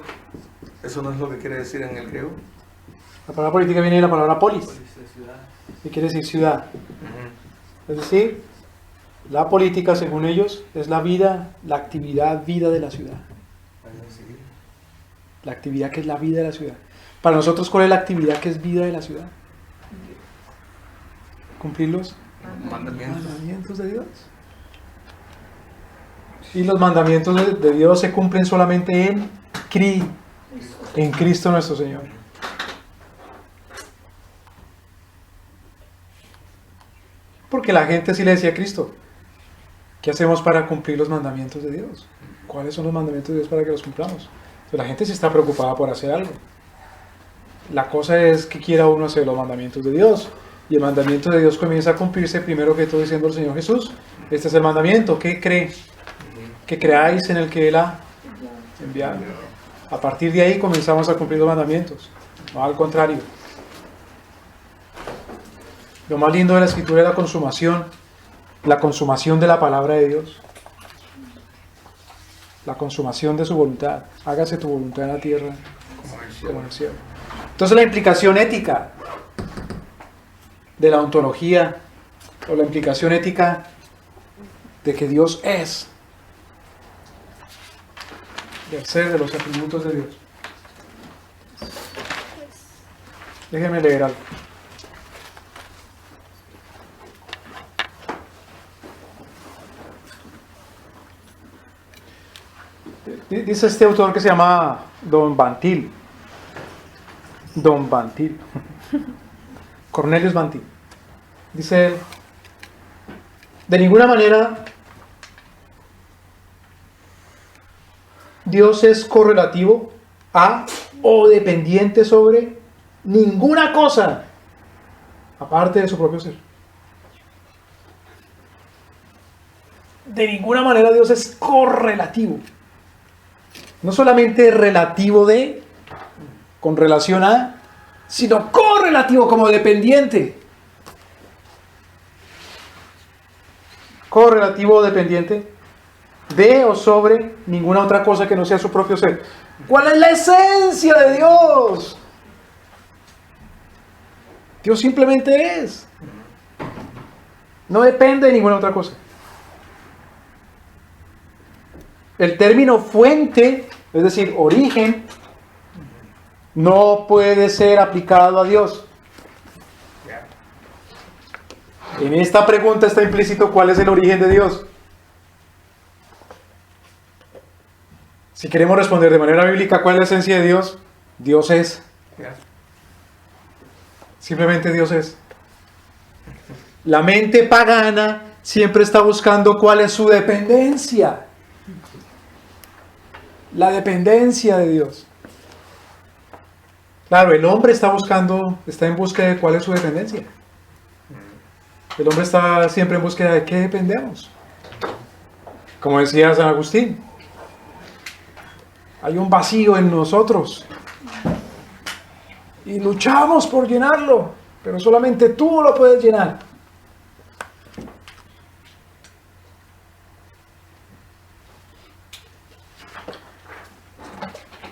Eso no es lo que quiere decir en el griego. La palabra política viene de la palabra polis, que quiere decir ciudad. Es decir, la política, según ellos, es la vida, la actividad vida de la ciudad. La actividad que es la vida de la ciudad. Para nosotros, ¿cuál es la actividad que es vida de la ciudad? Cumplir los mandamientos de Dios. Y los mandamientos de Dios se cumplen solamente en Cristo nuestro Señor. Porque la gente sí le decía a Cristo, ¿qué hacemos para cumplir los mandamientos de Dios? ¿Cuáles son los mandamientos de Dios para que los cumplamos? Pues la gente sí está preocupada por hacer algo. La cosa es que quiera uno hacer los mandamientos de Dios. Y el mandamiento de Dios comienza a cumplirse primero que todo diciendo el Señor Jesús. Este es el mandamiento. ¿Qué cree? Que creáis en el que Él ha enviado. A partir de ahí comenzamos a cumplir los mandamientos. No al contrario. Lo más lindo de la Escritura es la consumación de la palabra de Dios. La consumación de su voluntad. Hágase tu voluntad en la tierra como en el cielo. Entonces la implicación ética de la ontología, o la implicación ética de que Dios es, del ser, de los atributos de Dios. Déjenme leer algo. Dice este autor que se llama Don Bantil. Cornelius Bantil. Dice él, de ninguna manera Dios es correlativo a o dependiente sobre ninguna cosa aparte de su propio ser. De ninguna manera Dios es correlativo. No solamente relativo de, con relación a, sino correlativo como dependiente. Correlativo o dependiente de o sobre ninguna otra cosa que no sea su propio ser. ¿Cuál es la esencia de Dios? Dios simplemente es. No depende de ninguna otra cosa. El término fuente, es decir, origen, no puede ser aplicado a Dios. En esta pregunta está implícito cuál es el origen de Dios. Si queremos responder de manera bíblica cuál es la esencia de Dios, Dios es. Simplemente Dios es. La mente pagana siempre está buscando cuál es su dependencia. La dependencia de Dios. Claro, el hombre está en búsqueda de cuál es su dependencia. El hombre está siempre en búsqueda de qué dependemos. Como decía San Agustín, hay un vacío en nosotros y luchamos por llenarlo, pero solamente tú lo puedes llenar.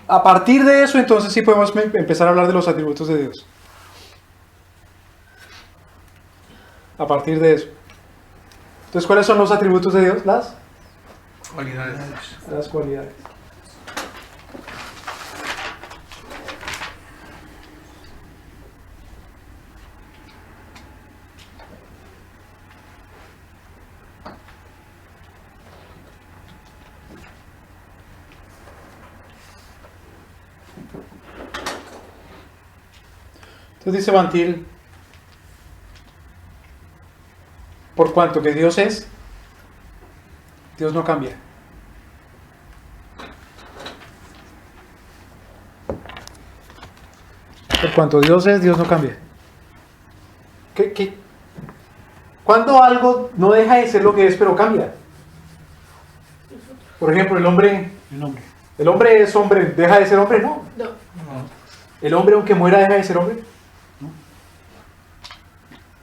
A partir de eso, entonces sí podemos empezar a hablar de los atributos de Dios. A partir de eso. Entonces, ¿cuáles son los atributos de Dios? Las cualidades. Entonces dice Bantil, por cuanto que Dios es, Dios no cambia. Por cuanto Dios es, Dios no cambia. ¿Cuándo algo no deja de ser lo que es, pero cambia? Por ejemplo, el hombre es hombre, ¿deja de ser hombre? No. ¿El hombre aunque muera deja de ser hombre? No.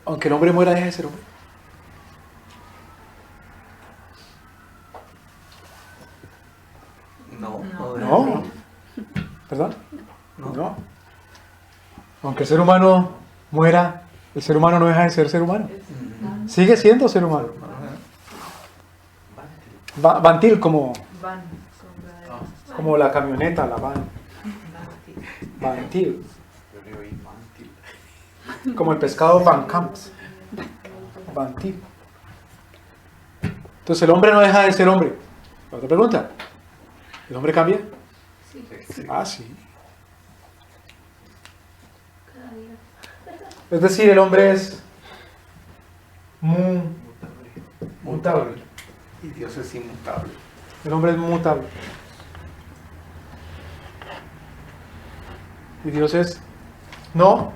Aunque el hombre muera deja de ser hombre. No. ¿Perdón? No. Aunque el ser humano muera, el ser humano no deja de ser humano. Sigue siendo ser humano. Bantil como la camioneta, la van. Bantil. Como el pescado Van Camps. Bantil. Entonces el hombre no deja de ser hombre. Otra pregunta. ¿El hombre cambia? Sí. Ah, sí. Es decir, el hombre es mutable. Y Dios es inmutable. El hombre es mutable. Y Dios es no,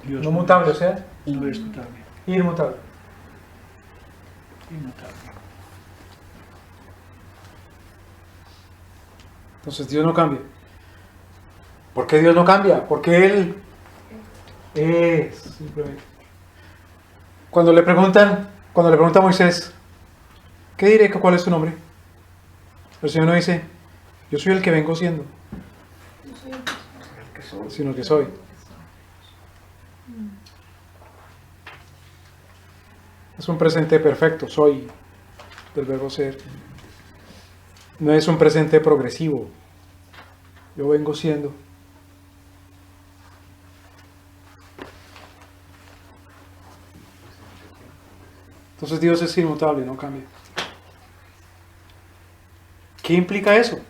Dios no mutable, o sea, no es mutable, inmutable. inmutable. Entonces Dios no cambia. ¿Por qué Dios no cambia? Porque Él es, simplemente. Cuando le pregunta a Moisés, ¿qué diré? ¿Cuál es tu nombre? El Señor no dice, yo soy el que vengo siendo, sino que soy. Es un presente perfecto, soy, del verbo ser. No es un presente progresivo. Yo vengo siendo. Entonces Dios es inmutable, no cambia. ¿Qué implica eso?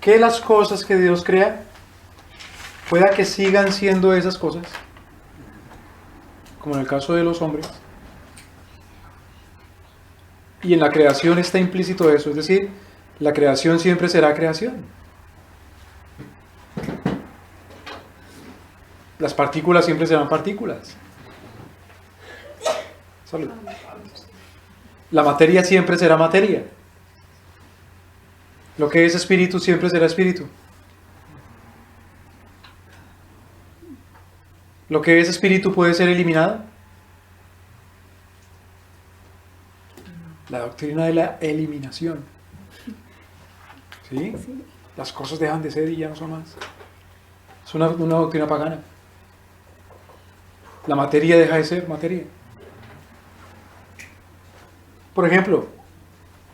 Que las cosas que Dios crea pueda que sigan siendo esas cosas, como en el caso de los hombres. Y en la creación está implícito eso, es decir, la creación siempre será creación. Las partículas siempre serán partículas. Salud. La materia siempre será materia. Lo que es espíritu siempre será espíritu. Lo que es espíritu puede ser eliminado. La doctrina de la eliminación. ¿Sí? Las cosas dejan de ser y ya no son más. Es una doctrina pagana. La materia deja de ser materia. Por ejemplo,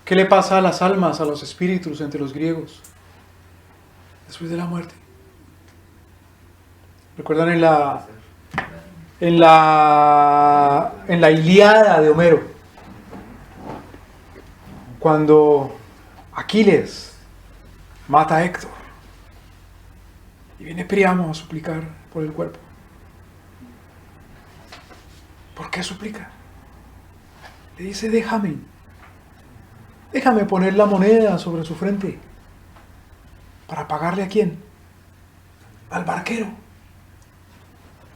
¿qué le pasa a las almas, a los espíritus entre los griegos después de la muerte? ¿Recuerdan en la Ilíada de Homero? Cuando Aquiles mata a Héctor y viene Príamo a suplicar por el cuerpo. ¿Por qué suplica? Le dice, déjame poner la moneda sobre su frente. ¿Para pagarle a quién? Al barquero.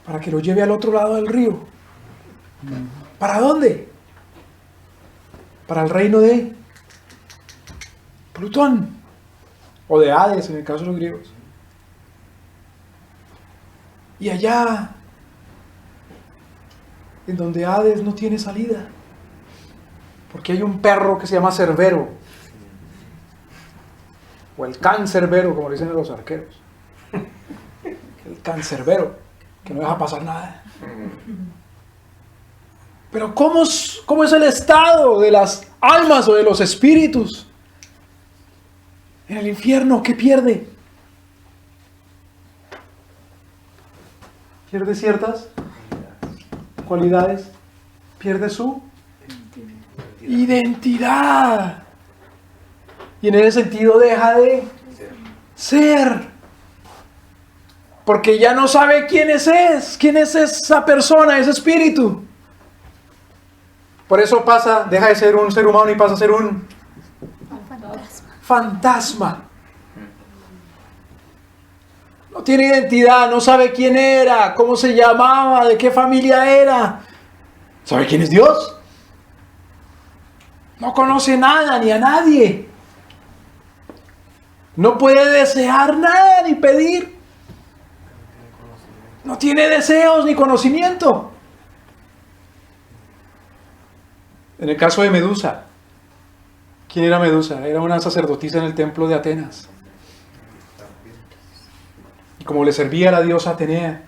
Para que lo lleve al otro lado del río. ¿Para dónde? Para el reino de Plutón. O de Hades, en el caso de los griegos. Y allá, en donde Hades no tiene salida, porque hay un perro que se llama Cerbero, o el cancerbero, como dicen los arqueros, el cancerbero, que no deja pasar nada. Pero ¿cómo es el estado de las almas o de los espíritus en el infierno? ¿Qué pierde? Pierde ciertas cualidades, pierde su identidad. Y en ese sentido deja de ser. Porque ya no sabe quién es esa persona, ese espíritu. Por eso deja de ser un ser humano y pasa a ser un fantasma. No tiene identidad, no sabe quién era, cómo se llamaba, de qué familia era. ¿Sabe quién es Dios? No conoce nada ni a nadie. No puede desear nada ni pedir. No tiene deseos ni conocimiento. En el caso de Medusa, ¿quién era Medusa? Era una sacerdotisa en el templo de Atenas. Y como le servía a la diosa Atenea,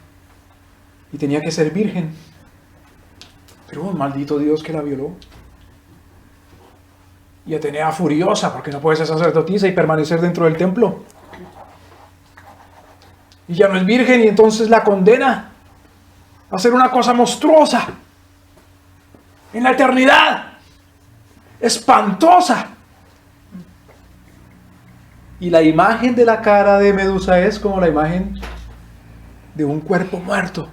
y tenía que ser virgen, pero un maldito Dios que la violó. Y Atenea furiosa porque no puede ser sacerdotisa y permanecer dentro del templo. Y ya no es virgen y entonces la condena a hacer una cosa monstruosa en la eternidad, espantosa. Y la imagen de la cara de Medusa es como la imagen de un cuerpo muerto.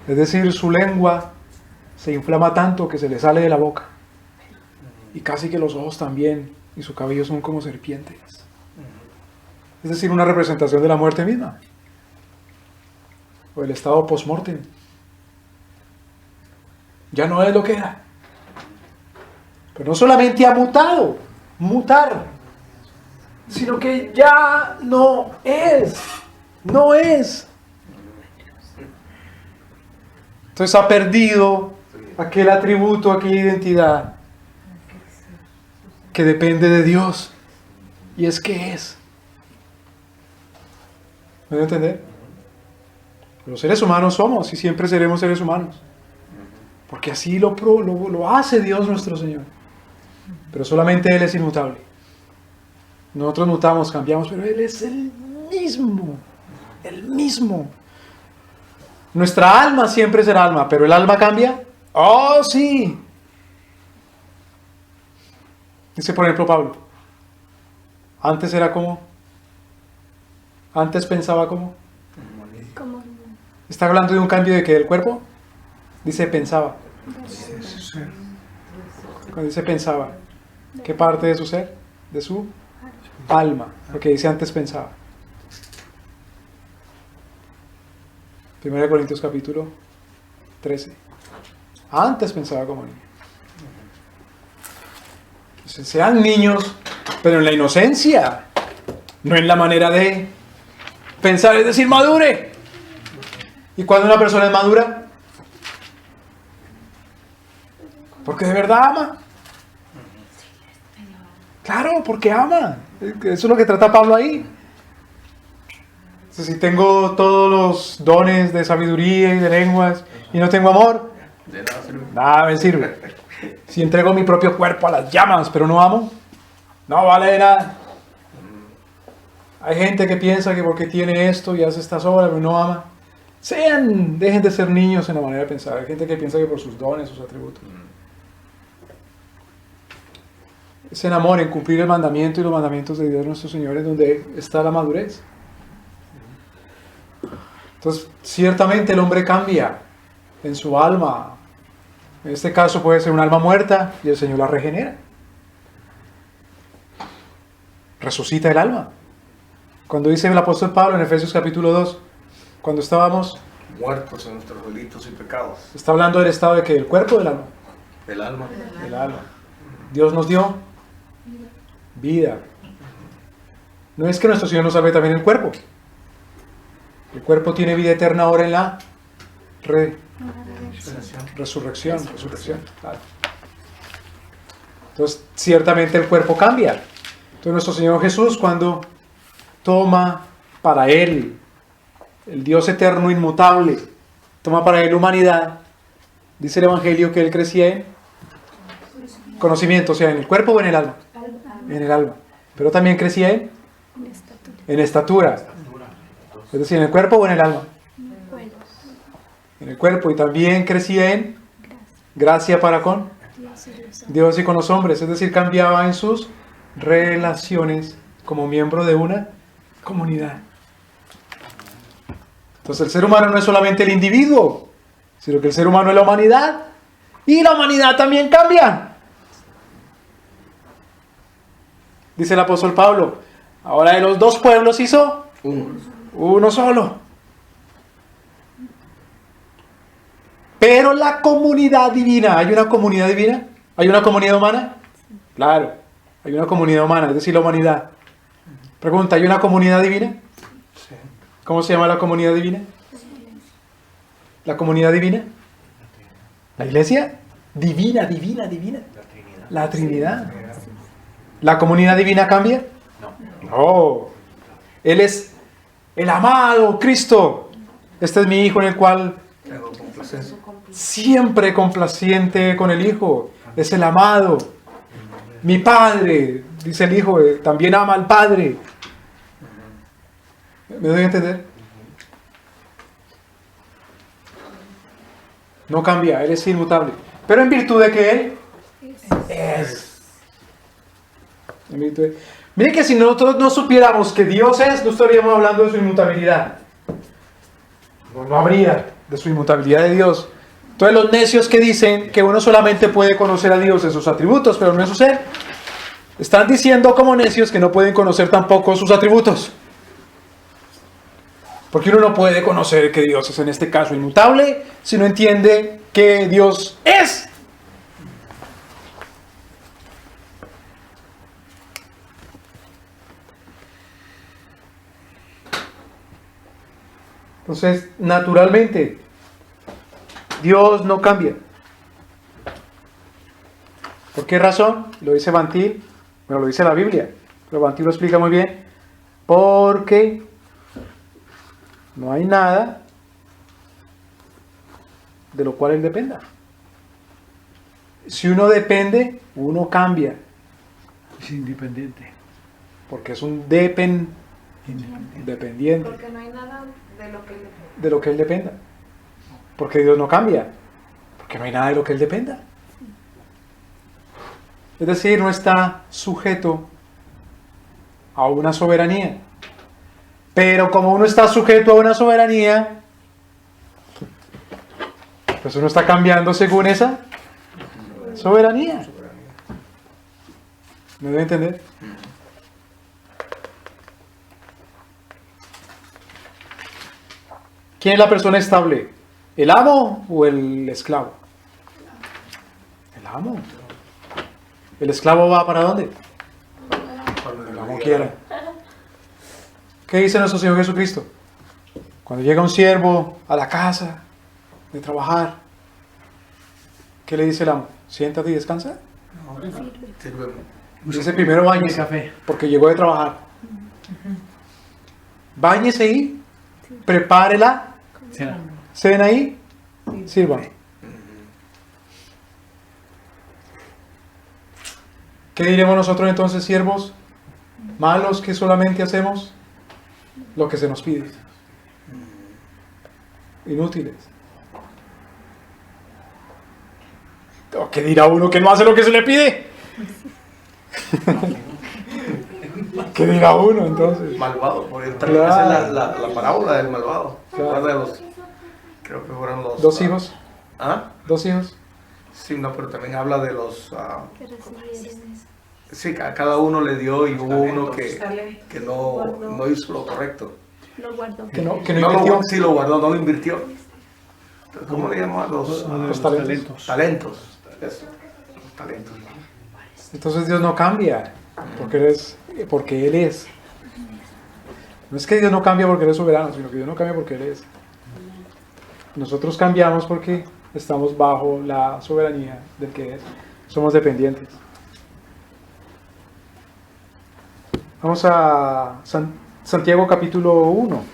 Es decir, su lengua se inflama tanto que se le sale de la boca. Y casi que los ojos también. Y su cabello son como serpientes. es decir, una representación de la muerte misma, o el estado post-mortem. Ya no es lo que era. Pero no solamente ha mutar, sino que ya no es. Entonces ha perdido aquel atributo, aquella identidad que depende de Dios. Y es que es. ¿Me voy a entender? Los seres humanos somos y siempre seremos seres humanos. Porque así lo hace Dios nuestro Señor. Pero solamente Él es inmutable. Nosotros mutamos, cambiamos, pero Él es el mismo. El mismo. Nuestra alma siempre será alma, pero ¿el alma cambia? ¡Oh, sí! Dice por ejemplo Pablo. Antes era como. Antes pensaba como. Como ¿Está hablando de un cambio de qué? ¿Del cuerpo? Dice pensaba. Cuando dice pensaba, ¿qué parte de su ser? De su alma. Porque dice antes pensaba. 1 Corintios capítulo 13. Antes pensaba como niño. Entonces, sean niños, pero en la inocencia, no en la manera de pensar, es decir, madure. ¿Y cuando una persona es madura? Porque de verdad ama. Claro, porque ama. Eso es lo que trata Pablo ahí. Si tengo todos los dones de sabiduría y de lenguas y no tengo amor, nada me sirve. Si entrego mi propio cuerpo a las llamas pero no amo, no vale de nada. Hay gente que piensa que porque tiene esto y hace estas obras pero no ama. Dejen de ser niños en la manera de pensar. Hay gente que piensa que por sus dones, sus atributos. Es en amor, en cumplir el mandamiento y los mandamientos de Dios nuestro Señor, es donde está la madurez. Entonces, ciertamente el hombre cambia en su alma. En este caso puede ser un alma muerta y el Señor la regenera. Resucita el alma. Cuando dice el apóstol Pablo en Efesios capítulo 2, cuando estábamos Muertos en nuestros delitos y pecados. está hablando del estado de que el cuerpo o del alma. El alma. El alma. Dios nos dio vida. No es que nuestro Señor nos salve también el cuerpo. El cuerpo tiene vida eterna ahora en la resurrección. Claro. Entonces, ciertamente el cuerpo cambia. Entonces, nuestro Señor Jesús, cuando toma para Él, el Dios eterno, inmutable, toma para Él humanidad, dice el Evangelio que Él crecía en conocimiento, o sea, en el cuerpo o en el alma. En el alma. Pero también crecía en estatura. Es decir, en el cuerpo o en el alma. En el cuerpo. Y también crecía en gracia para con Dios y con los hombres. Es decir, cambiaba en sus relaciones como miembro de una comunidad. Entonces el ser humano no es solamente el individuo, sino que el ser humano es la humanidad. Y la humanidad también cambia. Dice el apóstol Pablo, ahora de los dos pueblos hizo uno solo. Pero la comunidad divina, ¿hay una comunidad divina? ¿Hay una comunidad humana? Claro, hay una comunidad humana, es decir, la humanidad. Pregunta, ¿hay una comunidad divina? ¿Cómo se llama la comunidad divina? ¿La comunidad divina? ¿La iglesia? Divina. La Trinidad. ¿La comunidad divina cambia? No. Él es el amado Cristo. Este es mi Hijo en el cual siempre complaciente con el Hijo. Es el amado. Mi Padre, dice el Hijo, también ama al Padre. ¿Me doy a entender? No cambia, Él es inmutable. Pero en virtud de que Él es. Miren que si nosotros no supiéramos que Dios es, no estaríamos hablando de su inmutabilidad. No habría de su inmutabilidad de Dios. Entonces los necios que dicen que uno solamente puede conocer a Dios en sus atributos, pero no en su ser, están diciendo como necios que no pueden conocer tampoco sus atributos. Porque uno no puede conocer que Dios es en este caso inmutable si no entiende que Dios es. Entonces, naturalmente, Dios no cambia. ¿Por qué razón? Lo dice Bantil, bueno, lo dice la Biblia, pero Bantil lo explica muy bien. Porque no hay nada de lo cual Él dependa. Si uno depende, uno cambia, Es independiente. porque es un dependiente Porque no hay nada de lo que le de lo que Él dependa. Porque Dios no cambia, porque no hay nada de lo que Él dependa. Es decir, no está sujeto a una soberanía. Pero como uno está sujeto a una soberanía, pues uno está cambiando según esa soberanía. ¿Me debe entender? ¿Quién es la persona estable? ¿El amo o el esclavo? El amo. ¿El esclavo va para dónde? Cuando El amo quiera. ¿Qué dice nuestro Señor Jesucristo? Cuando llega un siervo a la casa de trabajar, ¿qué le dice el amo? Siéntate y descansa. Sírveme. Dice primero báñese, Café. porque llegó de trabajar. Báñese ahí, prepárela, cena ahí, sirva. ¿Qué diremos nosotros entonces, siervos malos que solamente hacemos lo que se nos pide? Inútiles. ¿O qué dirá uno que no hace lo que se le pide? ¿Qué dirá uno entonces? Malvado, porque también Claro. hace la parábola del malvado. Claro. Guarda los, creo que fueron los... ¿Dos hijos? ¿Ah? ¿Dos hijos? Sí, no, pero también habla de los... que recibieron. sí, a cada uno le dio y hubo uno Talentos. que no hizo lo correcto. Lo guardó. Que no No lo invirtió. guardó, sí lo guardó, no lo invirtió. Entonces, ¿cómo le llaman Los talentos? Talentos. Eso, los talentos. Entonces Dios no cambia porque Él es. No es que Dios no cambia porque Él es soberano, sino que Dios no cambia porque Él es. Nosotros cambiamos porque estamos bajo la soberanía del que es. Somos dependientes. Vamos a Santiago capítulo 1.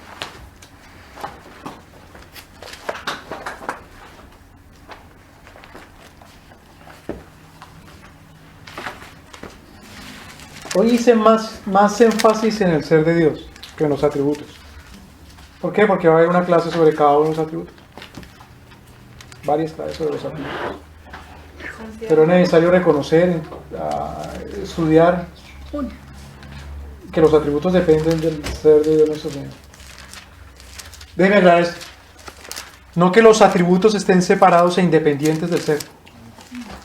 Hoy hice más énfasis en el ser de Dios que en los atributos. ¿Por qué? Porque va a haber una clase sobre cada uno de los atributos. Varias clases sobre los atributos. Pero es necesario reconocer, estudiar que los atributos dependen del ser de Dios nuestro Señor. Déjenme aclarar esto. No que los atributos estén separados e independientes del ser.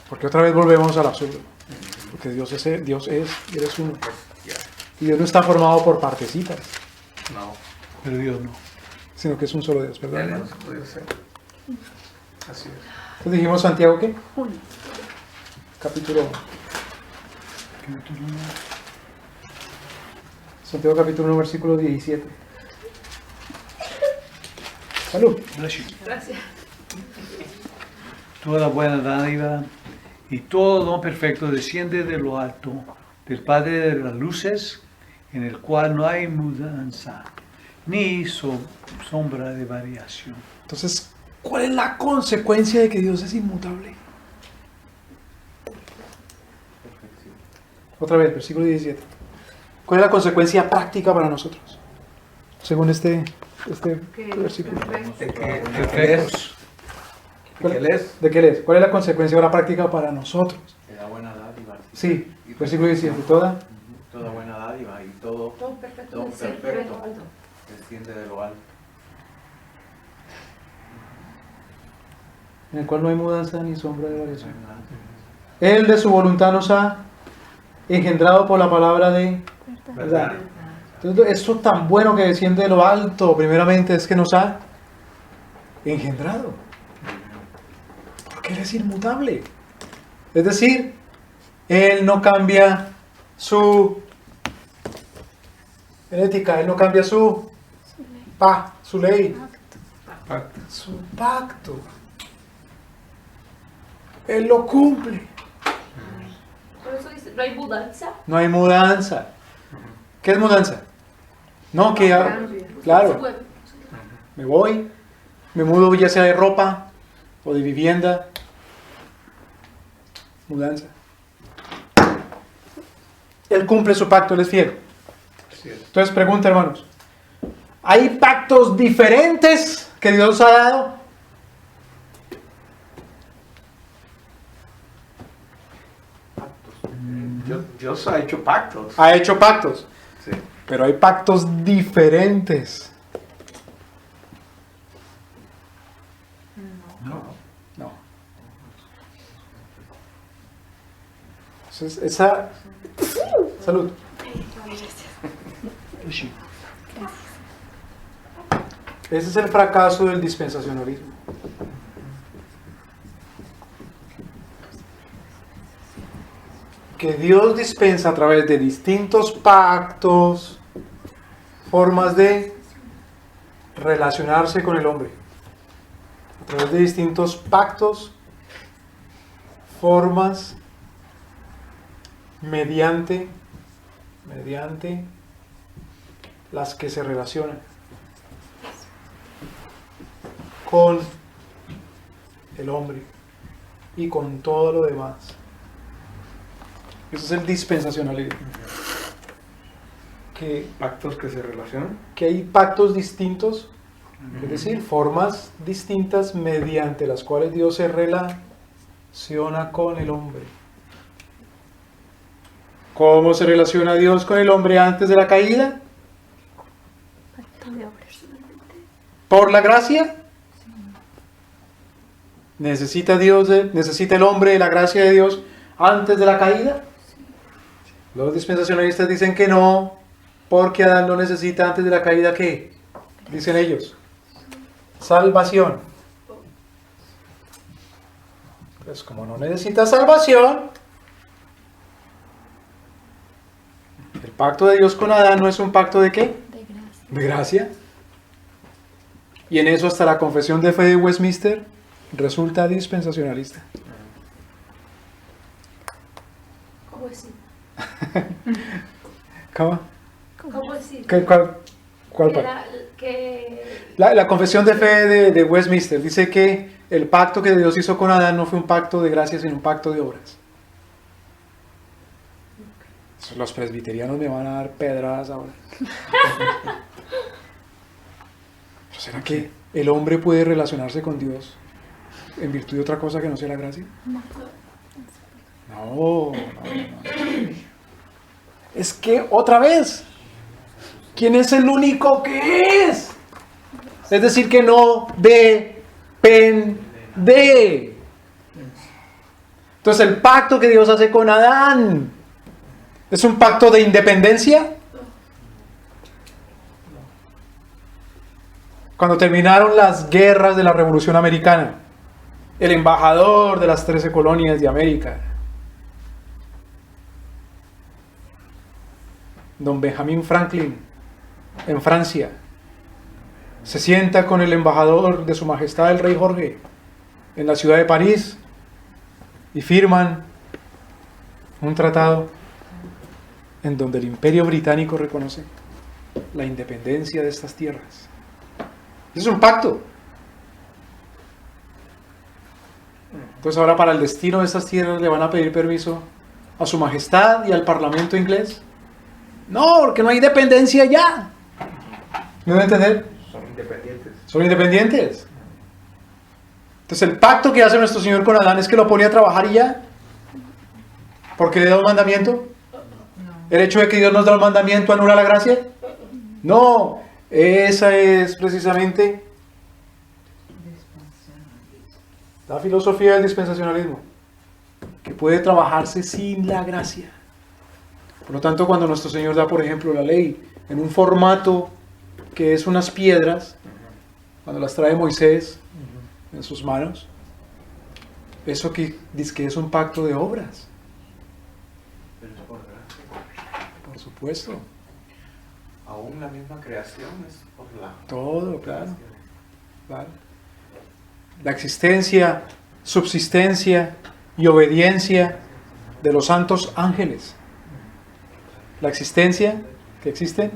Porque otra vez volvemos al absurdo. Porque Dios es y Él es uno. Y Dios no está formado por partecitas, No, Pero Dios no. sino que es un solo Dios, ¿verdad? él hermano? no se puede ser. Así es. Entonces dijimos Santiago, ¿qué? 1. Capítulo 1. Santiago capítulo 1, versículo 17. Salud. Gracias. Toda buena dádiva y todo don perfecto desciende de lo alto, del Padre de las luces, en el cual no hay mudanza, ni sombra de variación. Entonces, ¿cuál es la consecuencia de que Dios es inmutable? Otra vez, versículo 17. ¿Cuál es la consecuencia práctica para nosotros? Según este versículo. De que Él es. De que Él es. ¿De qué es? ¿Cuál es la consecuencia ahora práctica para nosotros? Que da buena dádiva. Sí, versículo 17. Toda. Toda buena dádiva y todo Todo perfecto. Todo desde el perfecto. alto. desciende de lo alto. En el cual no hay mudanza ni sombra de variación. Él de su voluntad nos ha engendrado por la palabra de verdad. Entonces, esto tan bueno que desciende de lo alto, primeramente, es que nos ha engendrado. Porque Él es inmutable. Es decir, Él no cambia su ética, Él no cambia su ley, su pacto. Él lo cumple. Por eso dice, no hay mudanza. No hay mudanza. ¿Qué es mudanza? No, que claro, me voy, me mudo ya sea de ropa o de vivienda. Mudanza. Él cumple su pacto, Él es fiel. Entonces pregunta, hermanos, ¿hay pactos diferentes que Dios ha dado? Dios ha hecho pactos. Ha hecho pactos, Sí. pero hay pactos diferentes. No. Entonces, esa... Salud. Ese es el fracaso del dispensacionalismo. Que Dios dispensa a través de distintos pactos, formas de relacionarse con el hombre. A través de distintos pactos, formas, mediante las que se relacionan con el hombre y con todo lo demás. Eso es el dispensacionalismo. Pactos que se relacionan. Que hay pactos distintos, es decir, formas distintas mediante las cuales Dios se relaciona con el hombre. ¿Cómo se relaciona Dios con el hombre antes de la caída? Pacto de obras. ¿Por la gracia? ¿Necesita el hombre de la gracia de Dios antes de la caída? Los dispensacionalistas dicen que no, porque Adán no necesita antes de la caída, ¿qué? Dicen ellos. Salvación. Pues como no necesita salvación, el pacto de Dios con Adán no es un pacto de ¿qué? De gracia. De gracia. Y en eso hasta la confesión de fe de Westminster resulta dispensacionalista. ¿Cómo decir? ¿Cómo? ¿Cómo decir? ¿Cuál Que pacto? La confesión de fe de Westminster dice que el pacto que Dios hizo con Adán no fue un pacto de gracia, sino un pacto de obras. Los presbiterianos me van a dar pedradas ahora. ¿Pero será que el hombre puede relacionarse con Dios en virtud de otra cosa que no sea la gracia? No. Es que otra vez, ¿quién es el único que es? Es decir, que no depende. Entonces el pacto que Dios hace con Adán, ¿es un pacto de independencia? Cuando terminaron las guerras de la Revolución Americana, el embajador de las 13 colonias de América, don Benjamin Franklin, en Francia, se sienta con el embajador de Su Majestad el Rey Jorge en la ciudad de París y firman un tratado en donde el Imperio Británico reconoce la independencia de estas tierras. Es un pacto. Entonces ahora para el destino de estas tierras le van a pedir permiso a Su Majestad y al Parlamento inglés. No, porque no hay dependencia ya. ¿Me van a entender? Son independientes. Son independientes. Entonces el pacto que hace nuestro Señor con Adán es que lo pone a trabajar y ya. ¿Porque le da un mandamiento? ¿El hecho de que Dios nos da un mandamiento anula la gracia? No, esa es precisamente la filosofía del dispensacionalismo, que puede trabajarse sin la gracia. Por lo tanto, cuando nuestro Señor da, por ejemplo, la ley en un formato que es unas piedras, cuando las trae Moisés en sus manos, eso que dice que es un pacto de obras. Pero es por gracia. Por supuesto. Aún la misma creación es por la Todo, claro. gracia. Claro. La existencia, subsistencia y obediencia de los santos ángeles. La existencia que existen,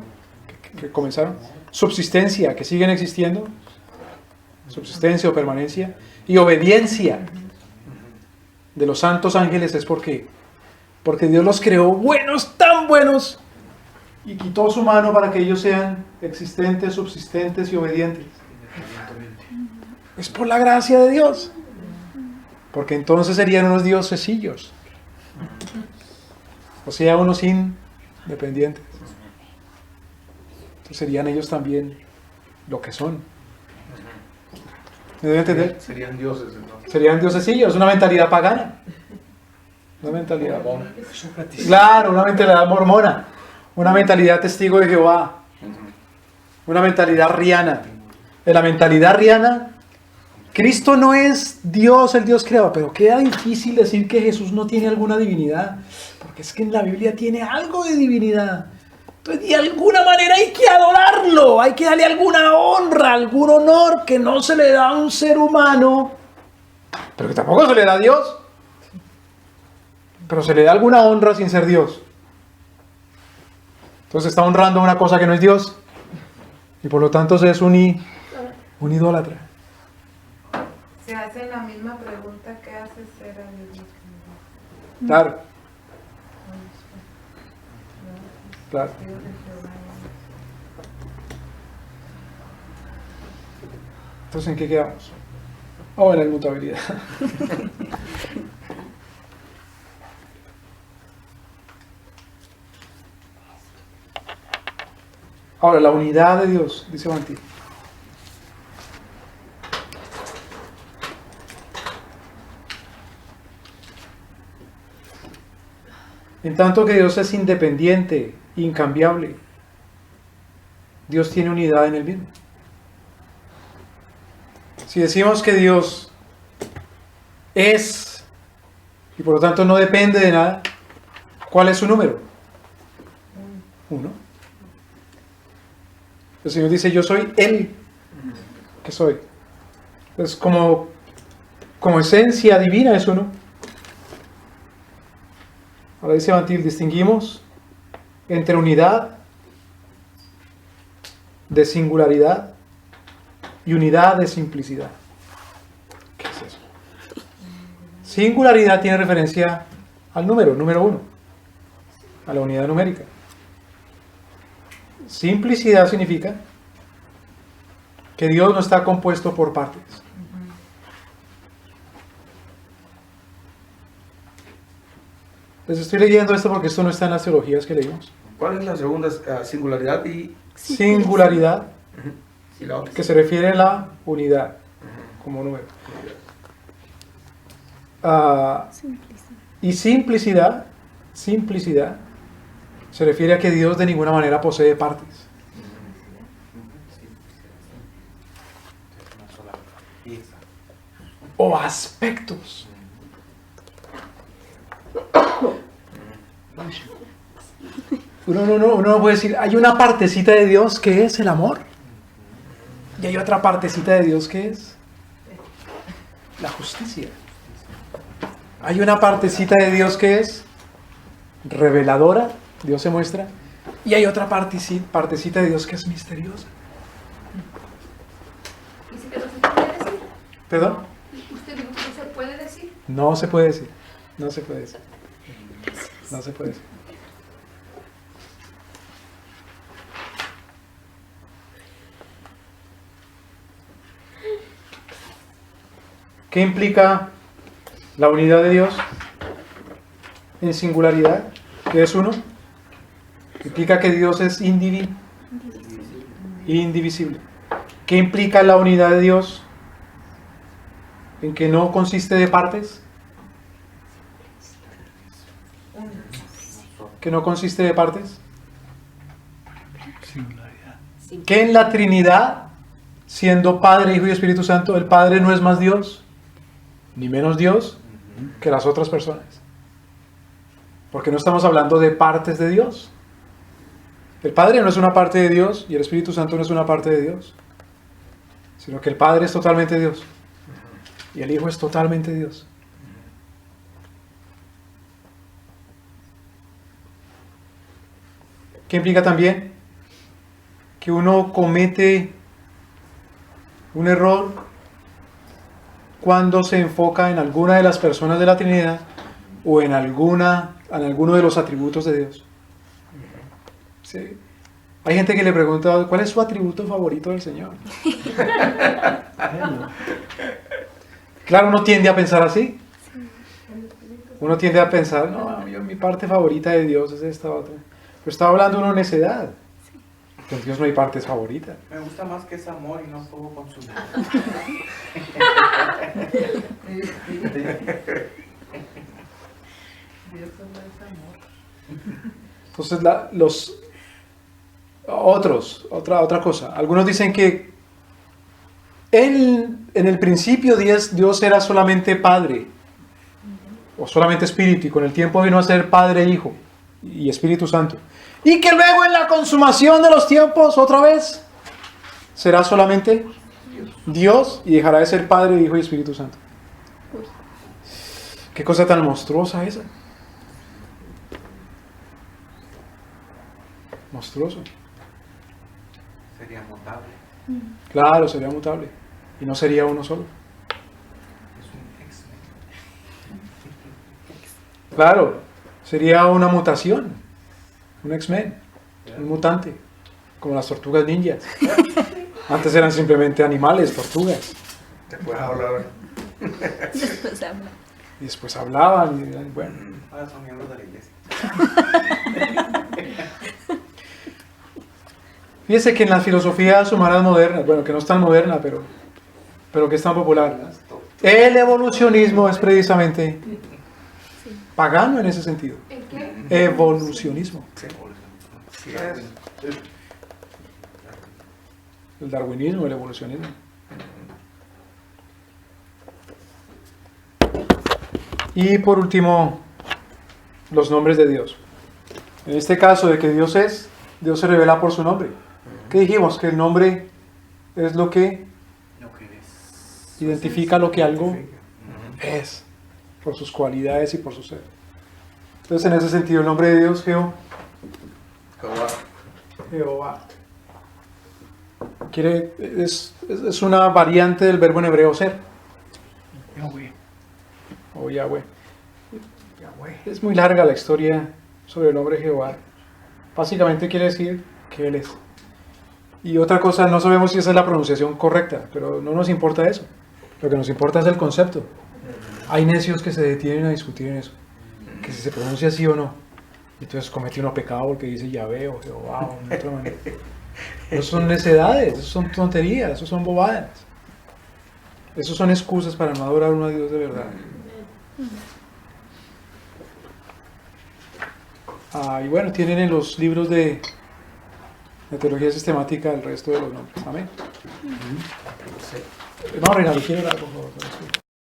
que comenzaron, subsistencia que siguen existiendo, subsistencia o permanencia, y obediencia de los santos ángeles es porque Dios los creó buenos, tan buenos, y quitó su mano para que ellos sean existentes, subsistentes y obedientes. Es por la gracia de Dios. Porque entonces serían unos diosesillos. O sea, unos independientes. Entonces serían ellos también lo que son. ¿Me deben entender? Serían dioses entonces. Serían diosesillos, una mentalidad pagana. Una mentalidad claro, una mentalidad mormona. Una mentalidad testigo de Jehová. Una mentalidad riana. En la mentalidad riana, Cristo no es Dios, el Dios creador, pero queda difícil decir que Jesús no tiene alguna divinidad, porque es que en la Biblia tiene algo de divinidad. Entonces, de alguna manera hay que adorarlo, hay que darle alguna honra, algún honor que no se le da a un ser humano, pero que tampoco se le da a Dios. Pero se le da alguna honra sin ser Dios. Entonces está honrando una cosa que no es Dios, y por lo tanto se es un idólatra. Se hace la misma pregunta que hace ser a Dios. Claro. Claro. Entonces, ¿en qué quedamos? En la inmutabilidad. Ahora, la unidad de Dios, dice Banti. En tanto que Dios es independiente, incambiable, Dios tiene unidad en el mismo. Si decimos que Dios es, y por lo tanto no depende de nada, ¿cuál es su número? 1. El Señor dice, yo soy Él, que soy. Entonces, como esencia divina es 1. Ahora dice Bantil, distinguimos entre unidad de singularidad y unidad de simplicidad. ¿Qué es eso? Singularidad tiene referencia al número 1, a la unidad numérica. Simplicidad significa que Dios no está compuesto por partes. Les estoy leyendo esto porque esto no está en las teologías que leímos. ¿Cuál es la segunda singularidad y Singularidad, la otra? que se refiere a la unidad como número. Y simplicidad se refiere a que Dios de ninguna manera posee partes. O aspectos. Uno no puede decir, hay una partecita de Dios que es el amor, y hay otra partecita de Dios que es la justicia. Hay una partecita de Dios que es reveladora, Dios se muestra, y hay otra partecita de Dios que es misteriosa. Dice que no se puede decir. ¿Perdón? ¿Usted dijo que no se puede decir? No se puede decir. No se puede decir. No se puede decir. ¿Qué implica la unidad de Dios en singularidad? ¿Qué es 1? Implica que Dios es indivisible. ¿Qué implica la unidad de Dios en que no consiste de partes? ¿Que no consiste de partes? Que en la Trinidad, siendo Padre, Hijo y Espíritu Santo, el Padre no es más Dios, ni menos Dios que las otras personas. Porque no estamos hablando de partes de Dios. El Padre no es una parte de Dios y el Espíritu Santo no es una parte de Dios, sino que el Padre es totalmente Dios y el Hijo es totalmente Dios. ¿Qué implica también? Que uno comete un error cuando se enfoca en alguna de las personas de la Trinidad o en alguno de los atributos de Dios. ¿Sí? Hay gente que le pregunta, ¿cuál es su atributo favorito del Señor? Claro, uno tiende a pensar así. Uno tiende a pensar, no, mi parte favorita de Dios es esta otra. Pero está hablando uno de necedad. En Dios no hay partes favoritas. Me gusta más que es amor y no fuego consumido. Entonces, otra cosa. Algunos dicen que en el principio Dios era solamente Padre o solamente Espíritu, y con el tiempo vino a ser Padre, Hijo y Espíritu Santo. Y que luego en la consumación de los tiempos, otra vez, será solamente Dios y dejará de ser Padre, Hijo y Espíritu Santo. Qué cosa tan monstruosa esa. Monstruoso. Sería mutable. Claro, sería mutable. Y no sería uno solo. Es un X-Men. Claro, sería una mutación. Un X-Men. Un mutante. Como las tortugas ninjas. Antes eran simplemente animales, tortugas. Después hablar. Después habla. Y después hablaban. Y bueno. Ahora son miembros de la iglesia. Fíjese que en las filosofías humanas modernas, bueno, que no es tan moderna, pero que es tan popular, el evolucionismo es precisamente pagano en ese sentido. ¿En qué? Evolucionismo. Sí, es. El darwinismo, el evolucionismo. Y por último, los nombres de Dios. En este caso de que Dios se revela por su nombre. ¿Qué dijimos? Que el nombre es lo que Lo que es. identifica lo que algo es, por sus cualidades y por su ser. Entonces, en ese sentido, el nombre de Dios, Jehová, es una variante del verbo en hebreo ser, o Yahweh. Es muy larga la historia sobre el nombre Jehová. Básicamente quiere decir que Él es. Y otra cosa, no sabemos si esa es la pronunciación correcta, pero no nos importa eso. Lo que nos importa es el concepto. Hay necios que se detienen a discutir en eso, que si se pronuncia así o no. Y entonces comete uno pecado porque dice Yahvé o Jehová o de otra manera. Eso son necedades, eso son tonterías, eso son bobadas. Eso son excusas para no adorar a un Dios de verdad. Y bueno, tienen en los libros de teología sistemática el resto de los nombres. Amén. No, Reinaldo, quiero orar, por favor.